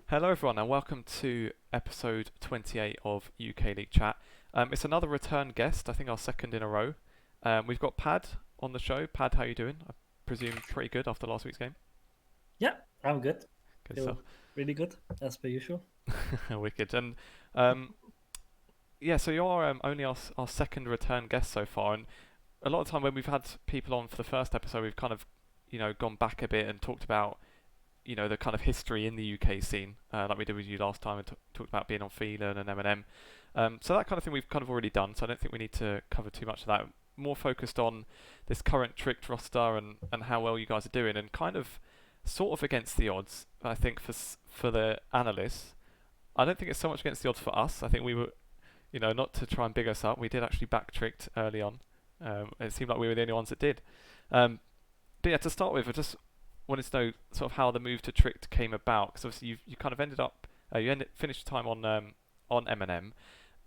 Hello everyone and welcome to episode 28 of UK League Chat. It's another return guest, I think our second in a row. We've got Pad on the show. Pad, how are you doing? I presume pretty good after last week's game. Yeah, I'm good. Good Feel stuff. really good, as per usual. Wicked. And yeah, so you're only our second return guest so far, and a lot of time when we've had people on for the first episode, we've kind of, gone back a bit and talked about, the kind of history in the UK scene, like we did with you last time, and talked about being on Phelan and MnM. So that kind of thing we've kind of already done, so I don't think we need to cover too much of that. More focused on this current Tricked roster and how well you guys are doing, and kind of sort of against the odds, I think, for the analysts. I don't think it's so much against the odds for us. I think we were, not to try and big us up, we did actually back Tricked early on. It seemed like we were the only ones that did. But yeah, to start with, I just wanted to know sort of how the move to Tricked came about, because obviously you kind of ended up finished time on MnM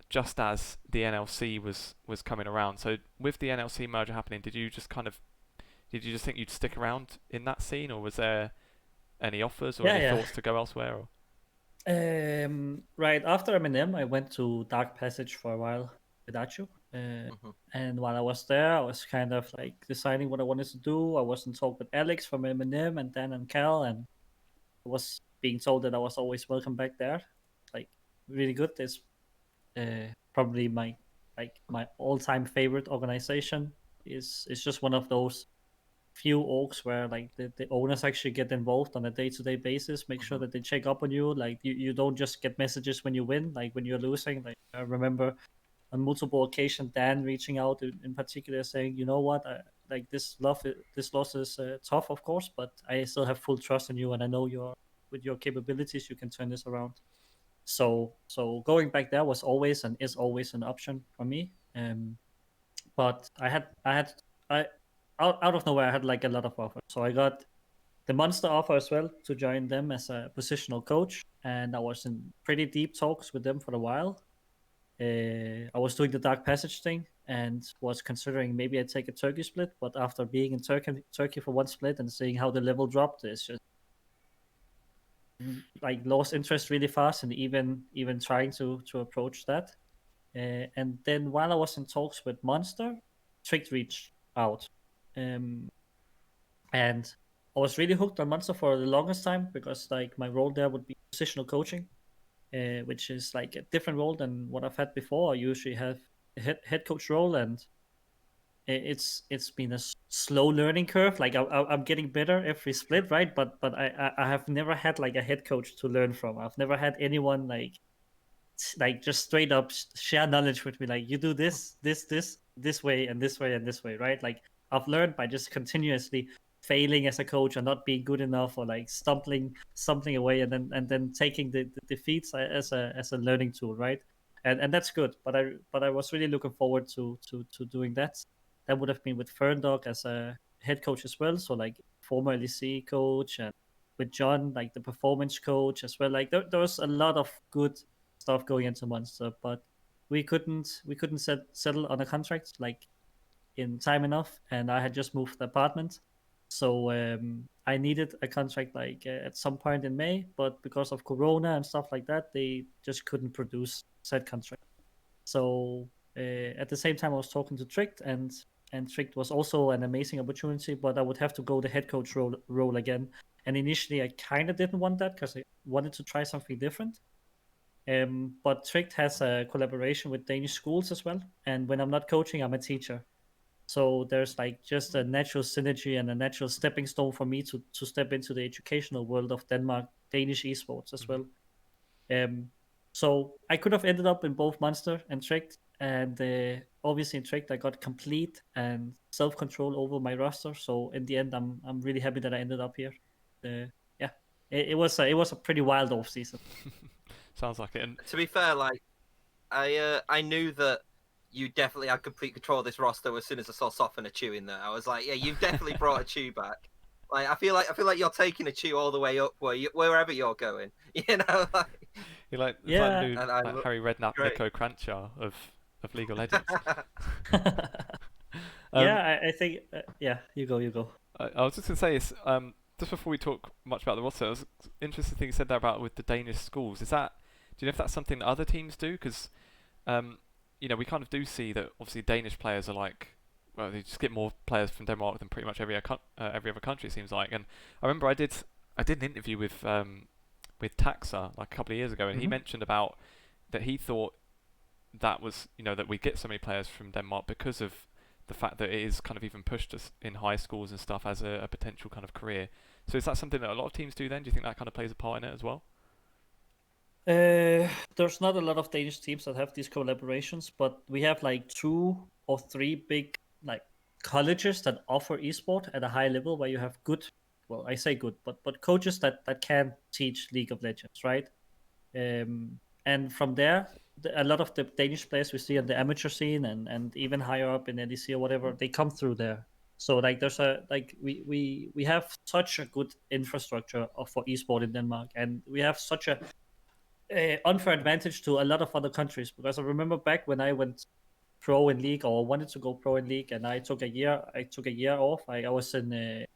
just as the NLC was coming around. So with the NLC merger happening, did you just think you'd stick around in that scene, or was there any offers or Yeah, any yeah. thoughts to go elsewhere? Or? Right after MnM, I went to Dark Passage for a while without you. Mhm. And while I was there, I was kind of like deciding what I wanted to do. I was in talk with Alex from MnM and Dan and Cal, and I was being told that I was always welcome back there. Like really good. It's probably my all-time favorite organization. Is just one of those few orgs where like the owners actually get involved on a day-to-day basis, make sure Mhm. that they check up on you. Like you don't just get messages when you win, like when you're losing. Like I remember on multiple occasions Dan reaching out in particular saying, you know what, like this loss is tough, of course, but I still have full trust in you, and I know you're with your capabilities you can turn this around. So going back there was always and is always an option for me. But I out of nowhere I had like a lot of offers. So I got the Munster offer as well to join them as a positional coach, and I was in pretty deep talks with them for a while. I was doing the Dark Passage thing and was considering maybe I'd take a Turkey split, but after being in Turkey for one split and seeing how the level dropped, it's just like lost interest really fast, and even trying to approach that. And then while I was in talks with Munster, Tricked reached out. Um, and I was really hooked on Munster for the longest time because like my role there would be positional coaching, which is like a different role than what I've had before. I usually have a head coach role, and it's been a slow learning curve. Like I'm getting better every split, right? But I have never had like a head coach to learn from. I've never had anyone like just straight up share knowledge with me, like you do this way and this way and this way, right? Like I've learned by just continuously failing as a coach and not being good enough, or like stumbling something away, and then taking the defeats as a learning tool, right? And that's good, but I was really looking forward to doing that. That would have been with Ferndog as a head coach as well, so like former LEC coach, and with John like the performance coach as well. Like there was a lot of good stuff going into Munster, but we couldn't settle on a contract like in time enough, and I had just moved the apartment, so I needed a contract like at some point in May, but because of Corona and stuff like that, they just couldn't produce said contract. So at the same time, I was talking to Tricked, and Tricked was also an amazing opportunity, but I would have to go the head coach role again. And initially, I kind of didn't want that because I wanted to try something different. But Tricked has a collaboration with Danish schools as well. And when I'm not coaching, I'm a teacher. So there's like just a natural synergy and a natural stepping stone for me to step into the educational world of Denmark, Danish esports as Mm-hmm. well. Um, so I could have ended up in both Munster and Tricked. And obviously in Tricked, I got complete and self control over my roster. So in the end, I'm really happy that I ended up here. Yeah, it was a pretty wild off season. Sounds like it. And To be fair, like I knew that you definitely had complete control of this roster as soon as I saw Soft and a Chew in there. I was like, yeah, you've definitely brought a Chew back. Like I feel like you're taking a Chew all the way up wherever you're going. You know, like, you're like it's like the Yeah. new and I like look Harry Redknapp, great. Nico Crancher of League of Legends. Yeah, Um, I think yeah, you go. I was just gonna say it's just before we talk much about the roster, it was interesting thing you said there about with the Danish schools. Is that, do you know if that's something that other teams do? Because we kind of do see that obviously Danish players are like, well, they just get more players from Denmark than pretty much every other country, it seems like. And I remember I did an interview with Taxa like a couple of years ago, and he mentioned about that he thought that was, that we get so many players from Denmark because of the fact that it is kind of even pushed us in high schools and stuff as a potential kind of career. So is that something that a lot of teams do then? Do you think that kind of plays a part in it as well? There's not a lot of Danish teams that have these collaborations, but we have like 2 or 3 big like colleges that offer esport at a high level where you have good, well, I say good, but coaches that can teach League of Legends, right? And from there, a lot of the Danish players we see on the amateur scene and even higher up in NLC or whatever, they come through there. So like there's a like we have such a good infrastructure for esport in Denmark, and we have such a unfair advantage to a lot of other countries, because I remember back when I went pro in League or wanted to go pro in League, and I took a year off. I was in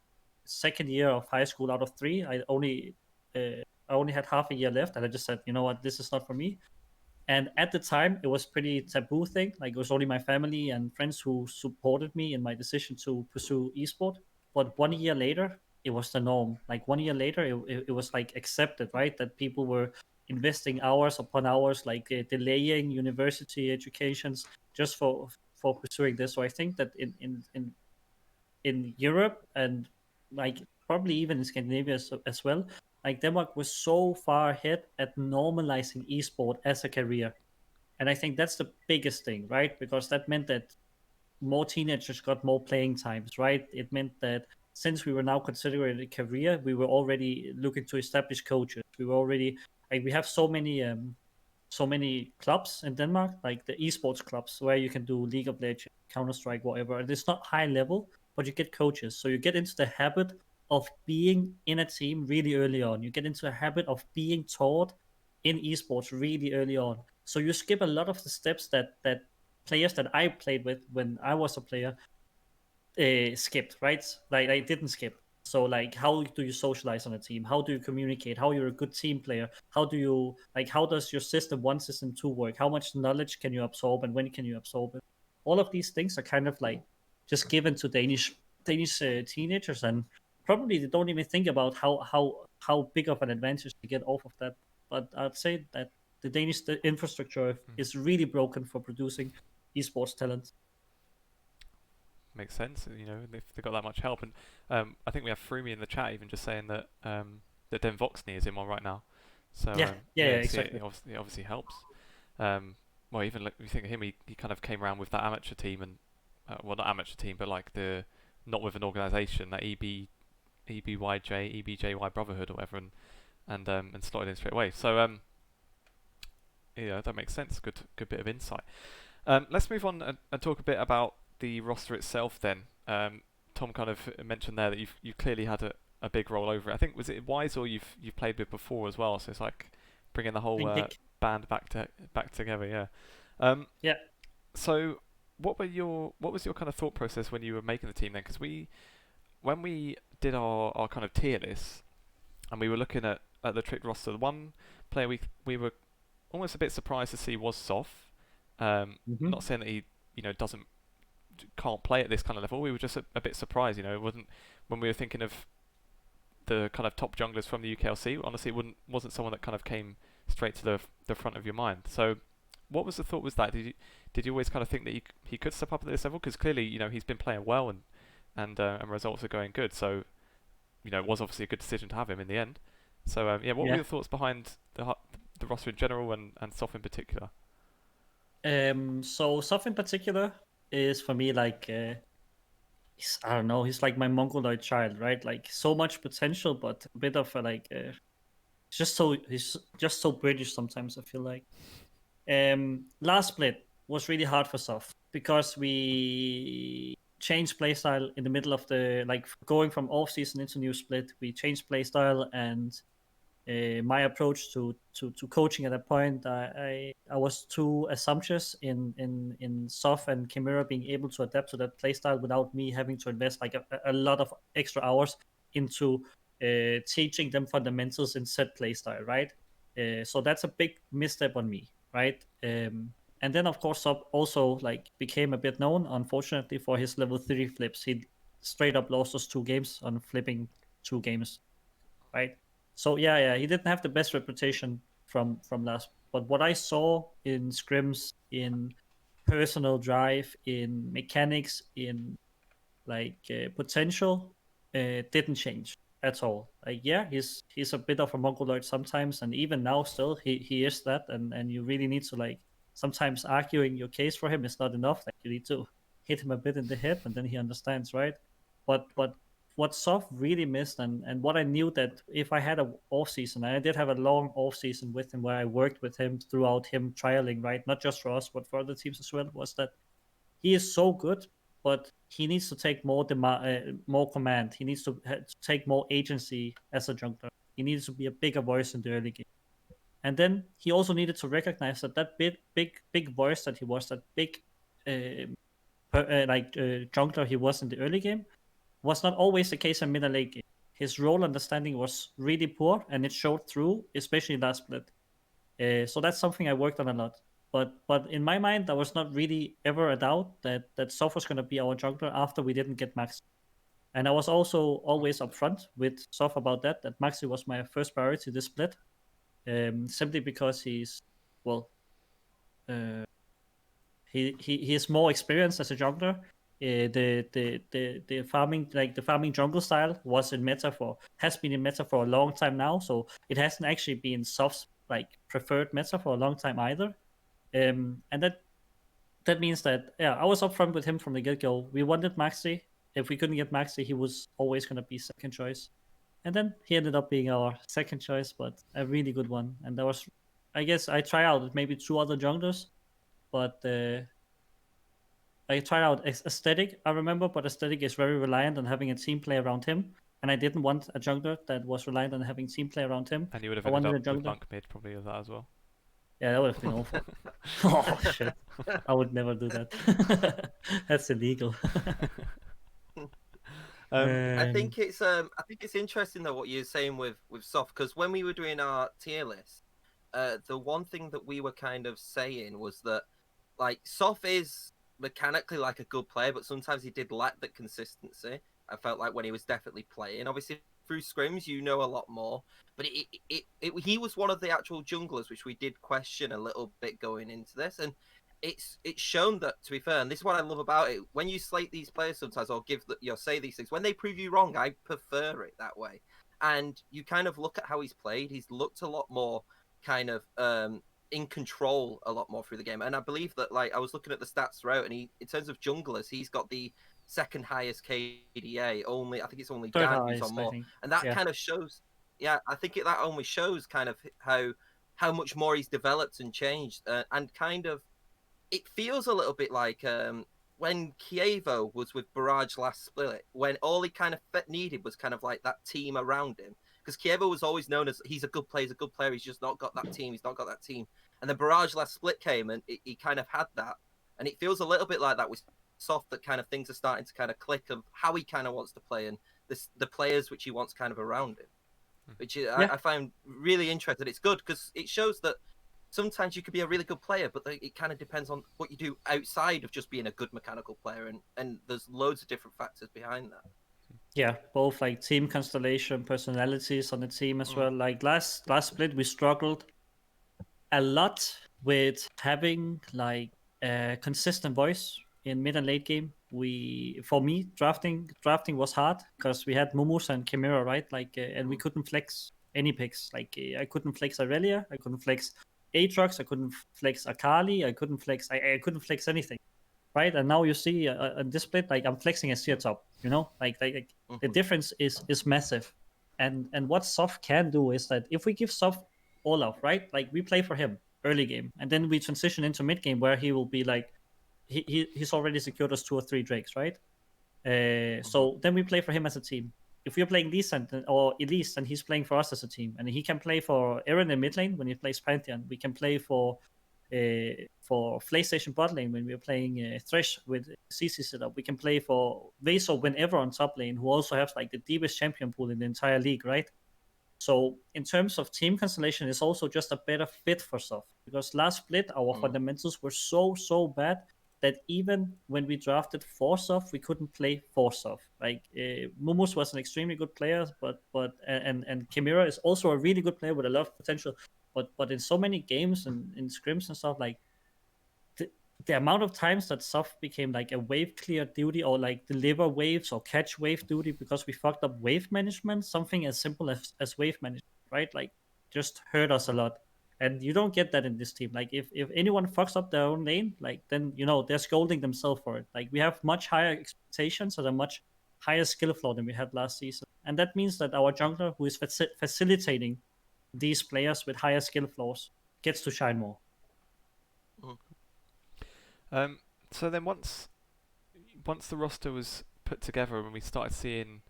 second year of high school out of 3. I only had half a year left, and I just said, you know what, this is not for me. And at the time, it was pretty taboo thing. Like, it was only my family and friends who supported me in my decision to pursue esport. But 1 year later, it was the norm. Like 1 year later, it was like accepted, right? That people were investing hours upon hours, like delaying university educations just for pursuing this. So I think that in Europe and like probably even in Scandinavia as well, like Denmark was so far ahead at normalizing esport as a career. And I think that's the biggest thing, right? Because that meant that more teenagers got more playing times, right? It meant that since we were now considering it a career, we were already looking to establish coaches. We were already like, we have so many clubs in Denmark, like the esports clubs, where you can do League of Legends, Counter Strike, whatever. And it's not high level, but you get coaches, so you get into the habit of being in a team really early on. You get into a habit of being taught in esports really early on. So you skip a lot of the steps that players that I played with when I was a player skipped, right? Like I didn't skip. So like, how do you socialize on a team? How do you communicate? How you're a good team player? How do you like? How does your system 1, system 2 work? How much knowledge can you absorb, and when can you absorb it? All of these things are kind of like just given to Danish teenagers, and probably they don't even think about how big of an advantage they get off of that. But I'd say that the infrastructure is really broken for producing esports talent. Makes sense, if they've got that much help. And I think we have Frumi in the chat even just saying that that Den Voxney is in one right now. So exactly. It obviously helps. Well, even if you think of him, he kind of came around with that amateur team, and well, not amateur team, but like not with an organisation, that EBJY Brotherhood or whatever, and slotted in straight away. So that makes sense. Good bit of insight. Let's move on and talk a bit about the roster itself then. Tom kind of mentioned there that you've clearly had a big role over it. I think, was it Wise or you've played with before as well? So it's like bringing the whole band back together. Yeah. Yeah. So what was your kind of thought process when you were making the team then? Because when we did our kind of tier list and we were looking at the Tricked roster, the one player we were almost a bit surprised to see was Sof. Not saying that he can't play at this kind of level. We were just a bit surprised. It wasn't, when we were thinking of the kind of top junglers from the UKLC. Honestly, it wasn't someone that kind of came straight to the front of your mind. So, what was the thought? Was that did you always kind of think that he could step up at this level? Because clearly, he's been playing well and results are going good. So, it was obviously a good decision to have him in the end. So, what were your thoughts behind the roster in general and Sof in particular? So Sof in particular is for me like I don't know, he's like my mongoloid child, right? Like so much potential, but a bit of a he's just so British sometimes, I feel like. Last split was really hard for Sof because we changed playstyle in the middle of going from off season into new split. We changed playstyle, and my approach to coaching at that point, I was too assumptuous in Sof and Chimera being able to adapt to that playstyle without me having to invest like a lot of extra hours into teaching them fundamentals in set playstyle, right? So that's a big misstep on me, right? And then of course Sop also like became a bit known, unfortunately, for his level 3 flips. He straight up lost us 2 games on flipping 2 games, right? So yeah, he didn't have the best reputation from last. But what I saw in scrims, in personal drive, in mechanics, in like potential, didn't change at all. Like yeah, he's a bit of a mongoloid sometimes, and even now still he is that, and you really need to like sometimes arguing your case for him is not enough. Like you need to hit him a bit in the head, and then he understands, right? But what Soft really missed, and what I knew that if I had a off season, and I did have a long off season with him where I worked with him throughout him trialing, right, not just for us but for other teams as well, was that he is so good, but he needs to take more command. He needs to take more agency as a jungler. He needs to be a bigger voice in the early game. And then he also needed to recognize that big voice that he was, that big jungler he was in the early game, was not always the case in mid and late game. His role understanding was really poor, and it showed through, especially last split. So that's something I worked on a lot. But in my mind, there was not really ever a doubt that Soph was going to be our jungler after we didn't get Max. And I was also always upfront with Soph about that Maxi was my first priority this split, simply because he's, well, he is more experienced as a jungler. The farming jungle style has been in meta for a long time now, so it hasn't actually been Soft's like preferred meta for a long time either. And that means that I was upfront with him from the get-go. We wanted Maxi. If we couldn't get Maxi, he was always going to be second choice. And then he ended up being our second choice, but a really good one. And that was, I guess, I tried out maybe 2 other junglers, but I tried out Aesthetic, I remember, but Aesthetic is very reliant on having a team play around him. And I didn't want a jungler that was reliant on having team play around him. And you would have I wanted ended a up with jungler. Monk mid probably with that as well. Yeah, that would have been awful. Oh shit! I would never do that. That's illegal. I think it's interesting though what you're saying with Soft, because when we were doing our tier list, the one thing that we were kind of saying was that like Soft is mechanically like a good player, but sometimes he did lack that consistency. I felt like when he was definitely playing, obviously through scrims you know a lot more, but he was one of the actual junglers which we did question a little bit going into this, and it's shown that, to be fair, and this is what I love about it, when you slate these players sometimes or say these things, when they prove you wrong, I prefer it that way. And you kind of look at how he's played, he's looked a lot more kind of in control a lot more through the game. And I believe that, like, I was looking at the stats throughout, and in terms of junglers, he's got the second highest KDA. I think it's only Dan who's on more, and that kind of shows. Yeah, I think that only shows kind of how much more he's developed and changed, and kind of it feels a little bit like when Kievo was with Barrage last split, when all he kind of needed was kind of like that team around him. Because Kievo was always known as he's a good player, he's just not got that team, And then Barrage last split came and he kind of had that. And it feels a little bit like that with Soft, that kind of things are starting to kind of click of how he kind of wants to play and the players which he wants kind of around him. Which I find really interesting. It's good because it shows that sometimes you could be a really good player, but it kind of depends on what you do outside of just being a good mechanical player, and there's loads of different factors behind that. Yeah, both like team constellation, personalities on the team as well. Like last split, we struggled a lot with having like a consistent voice in mid and late game. For me, drafting was hard because we had Mumus and Chimera, right? Like, and we couldn't flex any picks. Like, I couldn't flex Aurelia, I couldn't flex Aatrox, I couldn't flex Akali, I couldn't flex anything, right? And now you see on this split, like I'm flexing Azir top, you know, like the difference is massive. And what Soft can do is that if we give Soft Olaf, right, like we play for him early game, and then we transition into mid game where he will be like he's already secured us 2 or 3 Drakes, right? So then we play for him as a team. If we're playing decent or Elise, then he's playing for us as a team, and he can play for Eren in mid lane when he plays Pantheon. We can play for for PlayStation bot lane when we are playing Thresh with CC setup. We can play for Vaso whenever on top lane, who also has like the deepest champion pool in the entire league, right? So in terms of team constellation, it's also just a better fit for Soft, because last split our fundamentals were so bad that even when we drafted for Soft, we couldn't play for Soft. Like Mumus was an extremely good player, and Chimera is also a really good player with a lot of potential. But in so many games and in scrims and stuff, like the amount of times that Soft became like a wave clear duty or like deliver waves or catch wave duty because we fucked up wave management, something as simple as wave management, right? Like just hurt us a lot. And you don't get that in this team. Like if anyone fucks up their own lane, like then they're scolding themselves for it. Like we have much higher expectations and a much higher skill floor than we had last season. And that means that our jungler who is facilitating these players with higher skill floors gets to shine more. So then once the roster was put together and we started seeing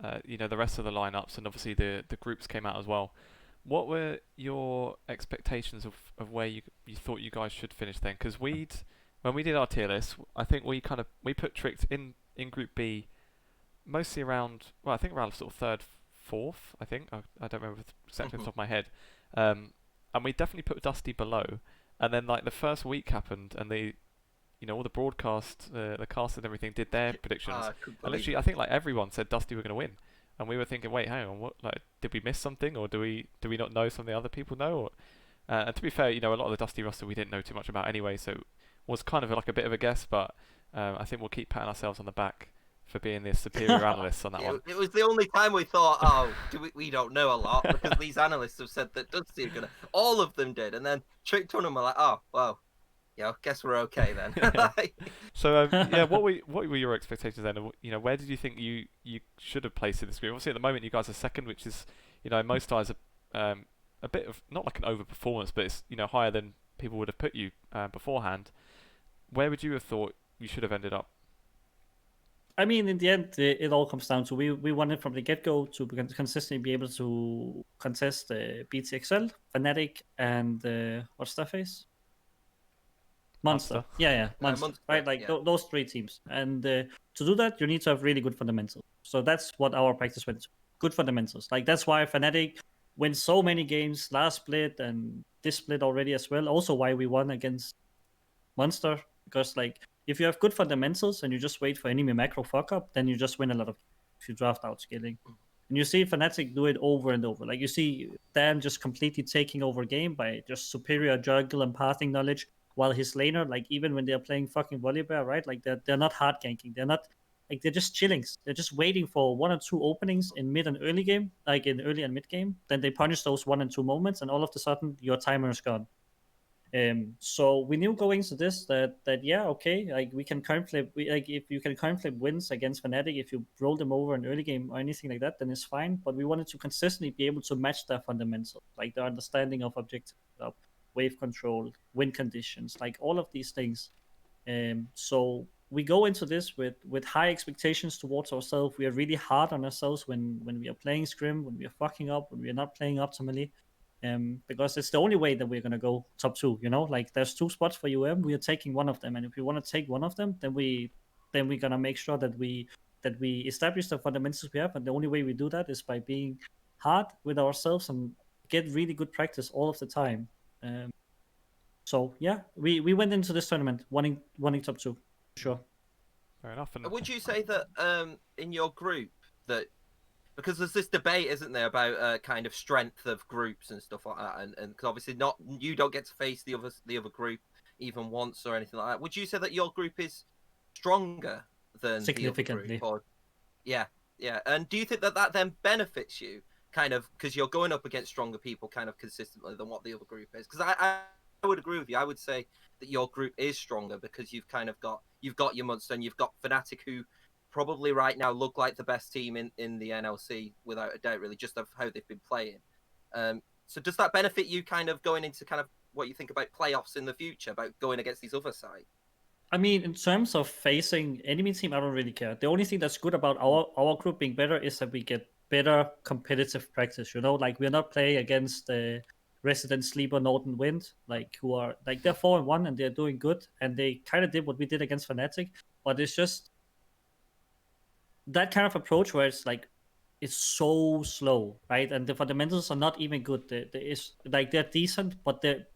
the rest of the lineups and obviously the groups came out as well, what were your expectations of where you thought you guys should finish then? Because when we did our tier list, I think we put Tricked in Group B mostly around, well, I think around sort of third, fourth, I think. I don't remember exactly off the top of my head. And we definitely put Dusty below. And then like the first week happened and all the broadcast, the cast and everything did their predictions. And literally, I think like everyone said Dusty were going to win. And we were thinking, wait, hang on, what? Like, did we miss something, or do we not know something other people know? Or, and to be fair, a lot of the Dusty roster we didn't know too much about anyway, so it was kind of like a bit of a guess. But I think we'll keep patting ourselves on the back for being the superior analysts on that one. It was the only time we thought, we don't know a lot, because these analysts have said that Dusty are gonna. All of them did, and then Tricked on them were like, oh, well. Yeah, guess we're okay then. So what were your expectations then? Where did you think you should have placed in this group? Obviously, at the moment you guys are second, which is most eyes a bit of not like an overperformance, but it's higher than people would have put you beforehand. Where would you have thought you should have ended up? I mean, in the end, it all comes down to we wanted from the get-go to consistently be able to contest BTXL, Fnatic, and what's that face? Munster. Yeah, Munster. Right, like those three teams. And to do that, you need to have really good fundamentals. So that's what our practice went to. Good fundamentals. Like that's why Fnatic wins so many games last split and this split already as well. Also why we won against Munster. Because like if you have good fundamentals and you just wait for enemy macro fuck up, then you just win a lot of games if you draft out scaling. And you see Fnatic do it over and over. Like you see Dan just completely taking over game by just superior juggle and pathing knowledge. While his laner, like even when they're playing fucking Volibear, right? Like they're not hard ganking. They're not like they're just chilling. They're just waiting for one or two openings in mid and early game, like in early and mid game. Then they punish those 1 and 2 moments, and all of a sudden your timer is gone. So we knew going to this that yeah, okay, like we can coin flip. Like if you can coin flip wins against Fnatic, if you roll them over in early game or anything like that, then it's fine. But we wanted to consistently be able to match their fundamentals, like their understanding of objective setup, wave control, win conditions, like all of these things. So we go into this with high expectations towards ourselves. We are really hard on ourselves when we are playing scrim, when we are fucking up, when we are not playing optimally. Because it's the only way that we're gonna go top 2. Like there's 2 spots for we are taking one of them, and if we want to take one of them, then we're gonna make sure that we establish the fundamentals we have, and the only way we do that is by being hard with ourselves and get really good practice all of the time. So yeah, we went into this tournament wanting top 2, sure. Fair enough. And would you say that in your group that, because there's this debate, isn't there, about kind of strength of groups and stuff like that, and because obviously you don't get to face the other group even once or anything like that. Would you say that your group is stronger than significantly? The other group? Or, yeah. And do you think that then benefits you, kind of, because you're going up against stronger people kind of consistently than what the other group is? Because I would agree with you. I would say that your group is stronger because you've kind of got your Munster and you've got Fnatic, who probably right now look like the best team in the NLC without a doubt, really, just of how they've been playing. So does that benefit you kind of going into kind of what you think about playoffs in the future, about going against these other sides? I mean, in terms of facing enemy team, I don't really care. The only thing that's good about our group being better is that we get better competitive practice. Like we're not playing against Resident Sleeper, Nordavind, like who are like they're 4-1 and they're doing good, and they kind of did what we did against Fnatic, but it's just that kind of approach where it's like it's so slow, right? And the fundamentals are not even good. They're decent, but they're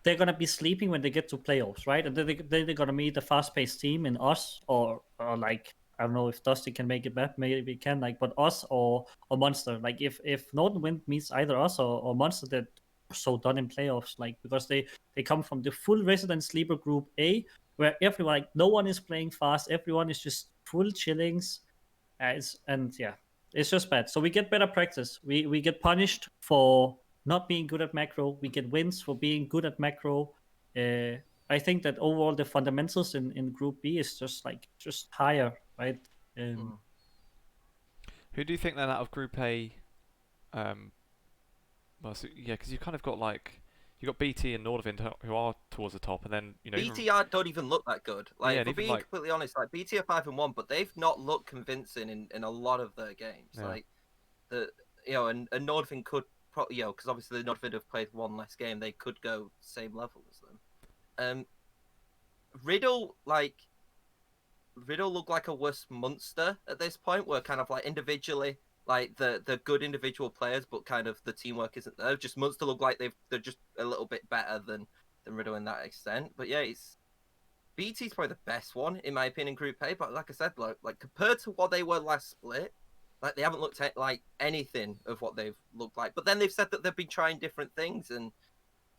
gonna be sleeping when they get to playoffs, right? And then they're gonna meet a fast-paced team in us, or like I don't know if Dusty can make it back, maybe he can, like, but us or Munster. Like if Nordavind meets either us or Munster, they're so done in playoffs, like because they come from the full Resident Sleeper group A, where everyone like no one is playing fast, everyone is just full chillings, it's just bad. So we get better practice. We get punished for not being good at macro. We get wins for being good at macro. I think that overall the fundamentals in Group B is just higher, right? Who do you think then out of Group A? Well, so, yeah, because you kind of got like you got BT and Nordavind who are towards the top, and then BT don't even look that good. Like, for being completely honest, like BT are 5-1, but they've not looked convincing in a lot of their games. Yeah. Like and Nordavind could because obviously the Nordavind have played one less game, they could go same level as them. Riddle look like a worse Munster at this point, where kind of like individually, like the good individual players, but kind of the teamwork isn't there. Just Munster look like they're just a little bit better than Riddle in that extent. But yeah, BT's probably the best one in my opinion, Group A. But like I said, like compared to what they were last split, like they haven't looked at like anything of what they've looked like. But then they've said that they've been trying different things, and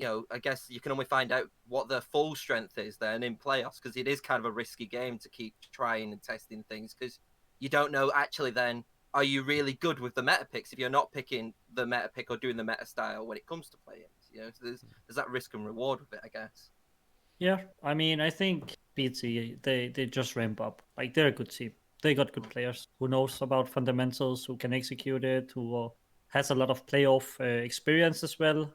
I guess you can only find out what their full strength is then in playoffs, because it is kind of a risky game to keep trying and testing things, because you don't know actually then, are you really good with the meta picks if you're not picking the meta pick or doing the meta style when it comes to playing? So there's that risk and reward with it, I guess. Yeah, I mean, I think BT, they just ramp up. Like, they're a good team. They got good players who knows about fundamentals, who can execute it, who has a lot of playoff experience as well.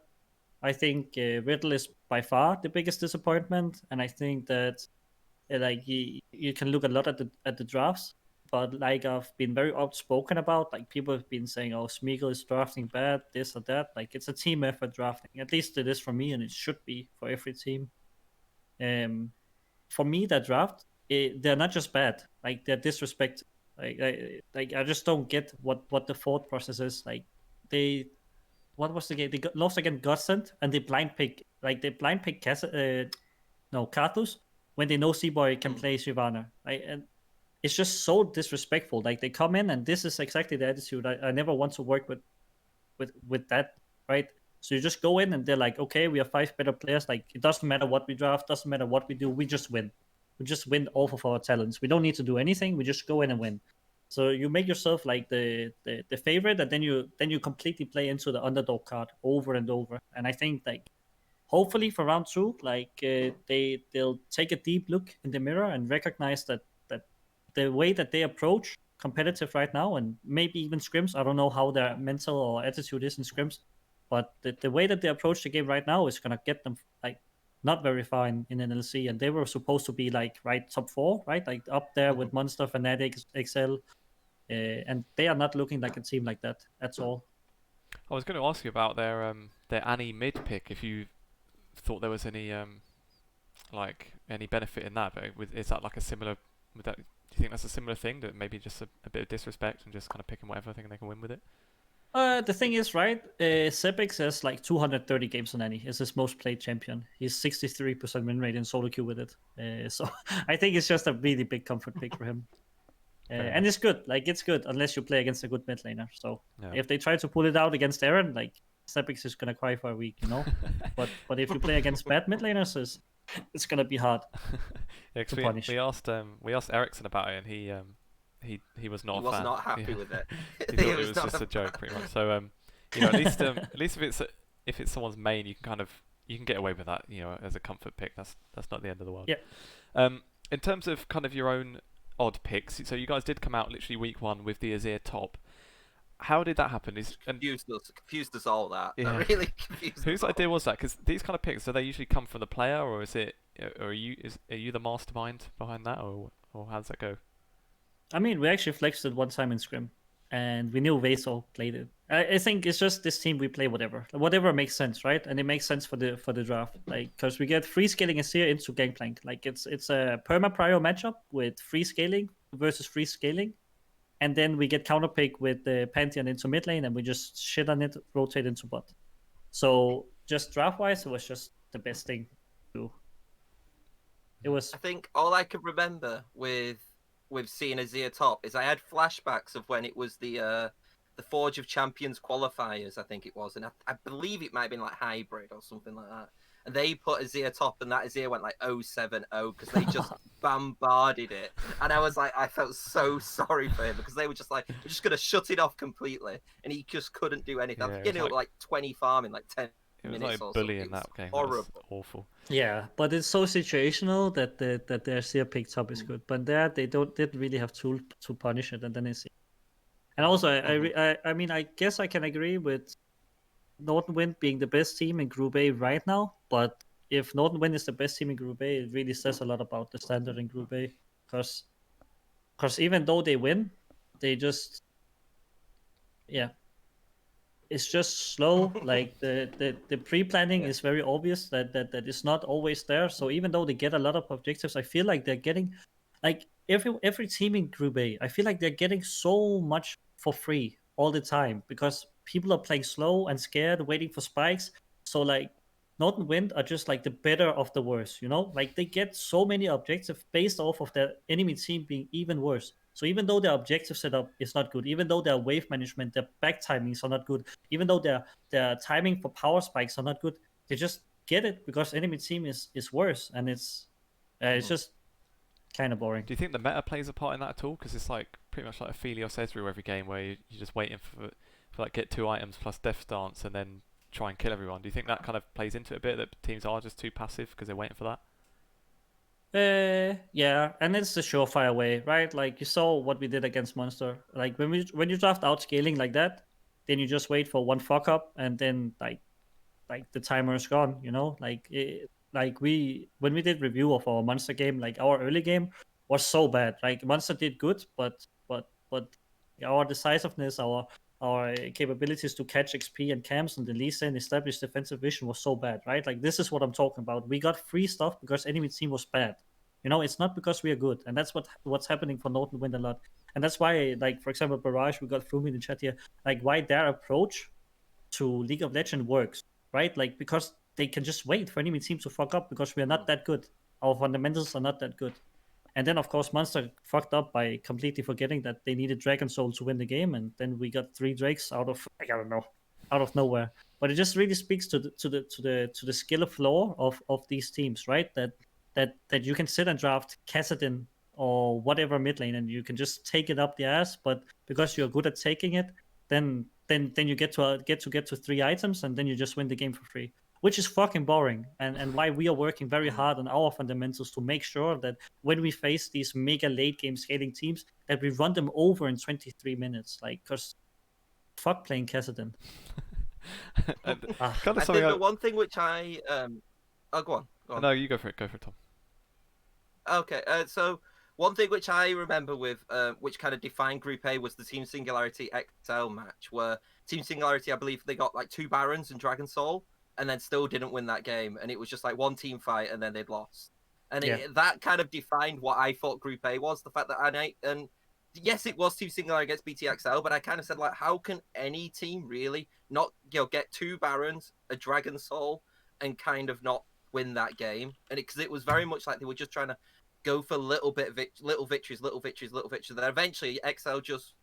I think Riddle is by far the biggest disappointment, and I think that like you can look a lot at the drafts, but like I've been very outspoken about, like people have been saying, "Oh, Smeagol is drafting bad, this or that." Like it's a team effort drafting. At least it is for me, and it should be for every team. For me, that draft, they're not just bad. Like they're disrespect. Like I just don't get what the thought process is. Like what was the game? They lost against Godsent, and they blind pick Karthus when they know C-Boy can play Shyvana. And it's just so disrespectful. Like they come in, and this is exactly the attitude. I never want to work with that, right? So you just go in, and they're like, okay, we have 5 better players. Like it doesn't matter what we draft, doesn't matter what we do, we just win. We just win off of our talents. We don't need to do anything. We just go in and win. So you make yourself like the favorite, and then you completely play into the underdog card over and over. And I think like hopefully for round 2, like they'll take a deep look in the mirror and recognize that the way that they approach competitive right now, and maybe even scrims, I don't know how their mental or attitude is in scrims, but the way that they approach the game right now is gonna get them like not very far in NLC, and they were supposed to be like top 4, right, like up there with Munster, Fnatic, Excel. And they are not looking like a team like that at all. I was going to ask you about their Annie mid pick, if you thought there was any any benefit in that. But is that like a similar? Do you think that's a similar thing, that maybe just a bit of disrespect and just kind of picking whatever, thinking they can win with it? The thing is, right, Sepix has like 230 games on Annie. He's his most played champion. He's 63% win rate in solo queue with it. So I think it's just a really big comfort pick for him. And it's good. Like it's good unless you play against a good mid laner. So if they try to pull it out against Aaron, like Sepix is gonna cry for a week, But if you play against bad mid laners, it's gonna be hard to punish. We asked Ericsson about it, and he was not. He was not happy with it. He thought it was just a joke, pretty much. So at least if it's someone's main, you can get away with that, as a comfort pick. That's not the end of the world. Yeah. In terms of kind of your own odd picks, so you guys did come out literally week 1 with the Azir top. How did that happen? Confused us all. That really confused. Whose idea was that? Because these kind of picks, do they usually come from the player, or is it? Or are you the mastermind behind that, or how does that go? I mean, we actually flexed it one time in scrim, and we knew Vaso played it. I think it's just this team we play whatever makes sense, right? And it makes sense for the draft, like because we get free scaling Azir into Gangplank, like it's a perma prio matchup with free scaling versus free scaling, and then we get counterpick with the Pantheon into mid lane, and we just shit on it, rotate into bot. So just draft wise, it was just the best thing to do. It was. I think all I could remember with seeing Azir top is I had flashbacks of when it was the Forge of Champions qualifiers, I think it was, and I believe it might have been like hybrid or something like that. And they put Azir top, and that Azir went like 0-7-0 because they just bombarded it. And I was like, I felt so sorry for him because they were just like, we're just gonna shut it off completely, and he just couldn't do anything. Yeah, I think he like 20 farm in like 10 It was minutes like or bullying something. that game. Horrible. That was awful. Yeah, but it's so situational that the Azir picked up is good. But there they didn't really have tool to punish it, and then it's. And also, I mean, I guess I can agree with Nordavind being the best team in Group A right now. But if Nordavind is the best team in Group A, it really says a lot about the standard in Group A. Because even though they win, they just, yeah, it's just slow. Like the pre-planning is very obvious that is not always there. So even though they get a lot of objectives, I feel like they're getting, like every team in Group A, I feel like they're getting so much for free all the time because people are playing slow and scared, waiting for spikes. So like Nordavind are just like the better of the worst, you know? Like they get so many objectives based off of their enemy team being even worse. So even though their objective setup is not good, even though their wave management, their back timings are not good, even though their timing for power spikes are not good, they just get it because enemy team is worse, and it's just kind of boring. Do you think the meta plays a part in that at all? Because it's like pretty much like Aphelios Ezreal every game where you're just waiting for like get 2 items plus Death Dance and then try and kill everyone. Do you think that kind of plays into it a bit, that teams are just too passive because they're waiting for that? Yeah, and it's the surefire way, right? Like you saw what we did against Munster. Like when you draft out scaling like that, then you just wait for one fuck up, and then like the timer is gone. You know, like when we did review of our Munster game, like our early game was so bad. Like Munster did good, but our decisiveness, our capabilities to catch XP and camps and the Lee Sin established defensive vision was so bad, right? Like this is what I'm talking about. We got free stuff because enemy team was bad. You know, it's not because we are good, and that's what's happening for Nordavind a lot. And that's why, like for example, Barrage, we got through me in the chat here, like why their approach to League of Legends works, right? Like because they can just wait for enemy team to fuck up because we are not that good. Our fundamentals are not that good. And then, of course, Munster fucked up by completely forgetting that they needed Dragon Soul to win the game, and then we got 3 Drakes out of out of nowhere. But it just really speaks to the skill floor of these teams, right? That you can sit and draft Kassadin or whatever mid lane, and you can just take it up the ass. But because you're good at taking it, then you get to 3 items, and then you just win the game for free. Which is fucking boring, and why we are working very hard on our fundamentals to make sure that when we face these mega late game scaling teams, that we run them over in 23 minutes. Like, because fuck playing Kassadin. I think the one thing which I oh, go on. No, you go for it, Tom. Okay, so one thing which I remember with which kind of defined Group A was the Team Singularity XL match, where Team Singularity, I believe they got like 2 Barons and Dragon Soul, and then still didn't win that game, and it was just like one team fight, and then they'd lost. And that kind of defined what I thought Group A was. The fact that and yes, it was Team Singularity against BTXL, but I kind of said, like, how can any team really not, get 2 Barons, a Dragon Soul, and kind of not win that game? And because it was very much like they were just trying to go for little victories. Then eventually XL just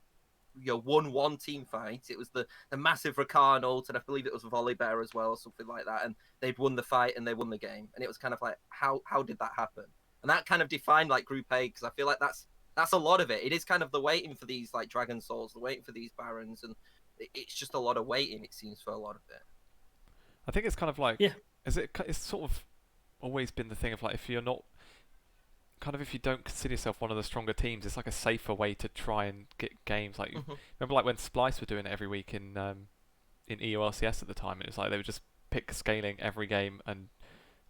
won one team fight. It was the massive Rakan ult, and I believe it was Volley Bear as well, or something like that. And they'd won the fight and they won the game. And it was kind of like, how did that happen? And that kind of defined like Group A, because I feel like that's a lot of it. It is kind of the waiting for these like Dragon Souls, the waiting for these Barons, and it's just a lot of waiting, it seems, for a lot of it. I think it's kind of like, it's sort of always been the thing of like, if you're not if you don't consider yourself one of the stronger teams, it's like a safer way to try and get games. Like remember, like when Splice were doing it every week in EULCS at the time, it was like they would just pick scaling every game, and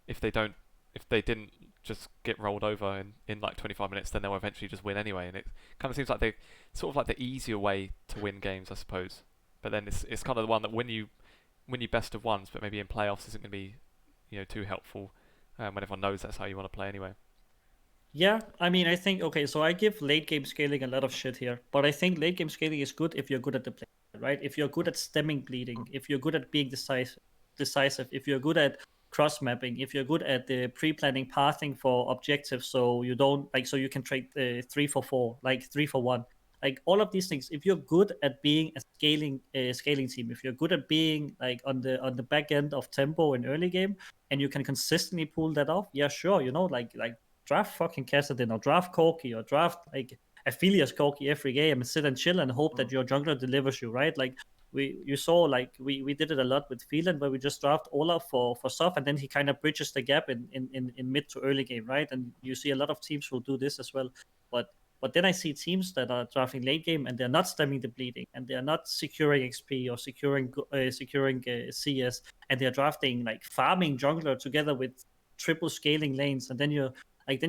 if they didn't just get rolled over in like 25 minutes, then they'll eventually just win anyway. And it kind of seems like sort of like the easier way to win games, I suppose. But then it's kind of the one that when you best of ones, but maybe in playoffs isn't going to be too helpful when everyone knows that's how you want to play anyway. Yeah, I mean, I think, okay, so I give late game scaling a lot of shit here, but I think late game scaling is good if you're good at the play, right? If you're good at stemming bleeding, if you're good at being decisive, if you're good at cross mapping, if you're good at the pre-planning pathing for objectives, so you don't like, so you can trade 3 for 4, like 3 for 1, like all of these things. If you're good at being a scaling team, if you're good at being like on the back end of tempo in early game, and you can consistently pull that off, yeah, sure, like draft fucking Kassadin, or draft Corki, or draft like Aphelios Corki every game, and sit and chill and hope that your jungler delivers you, right? Like you saw, like we did it a lot with Phelan, where we just draft Olaf for Soft, and then he kind of bridges the gap in mid to early game, right? And you see a lot of teams will do this as well. But then I see teams that are drafting late game, and they're not stemming the bleeding, and they're not securing XP or securing CS, and they're drafting like farming jungler together with triple scaling lanes, and then you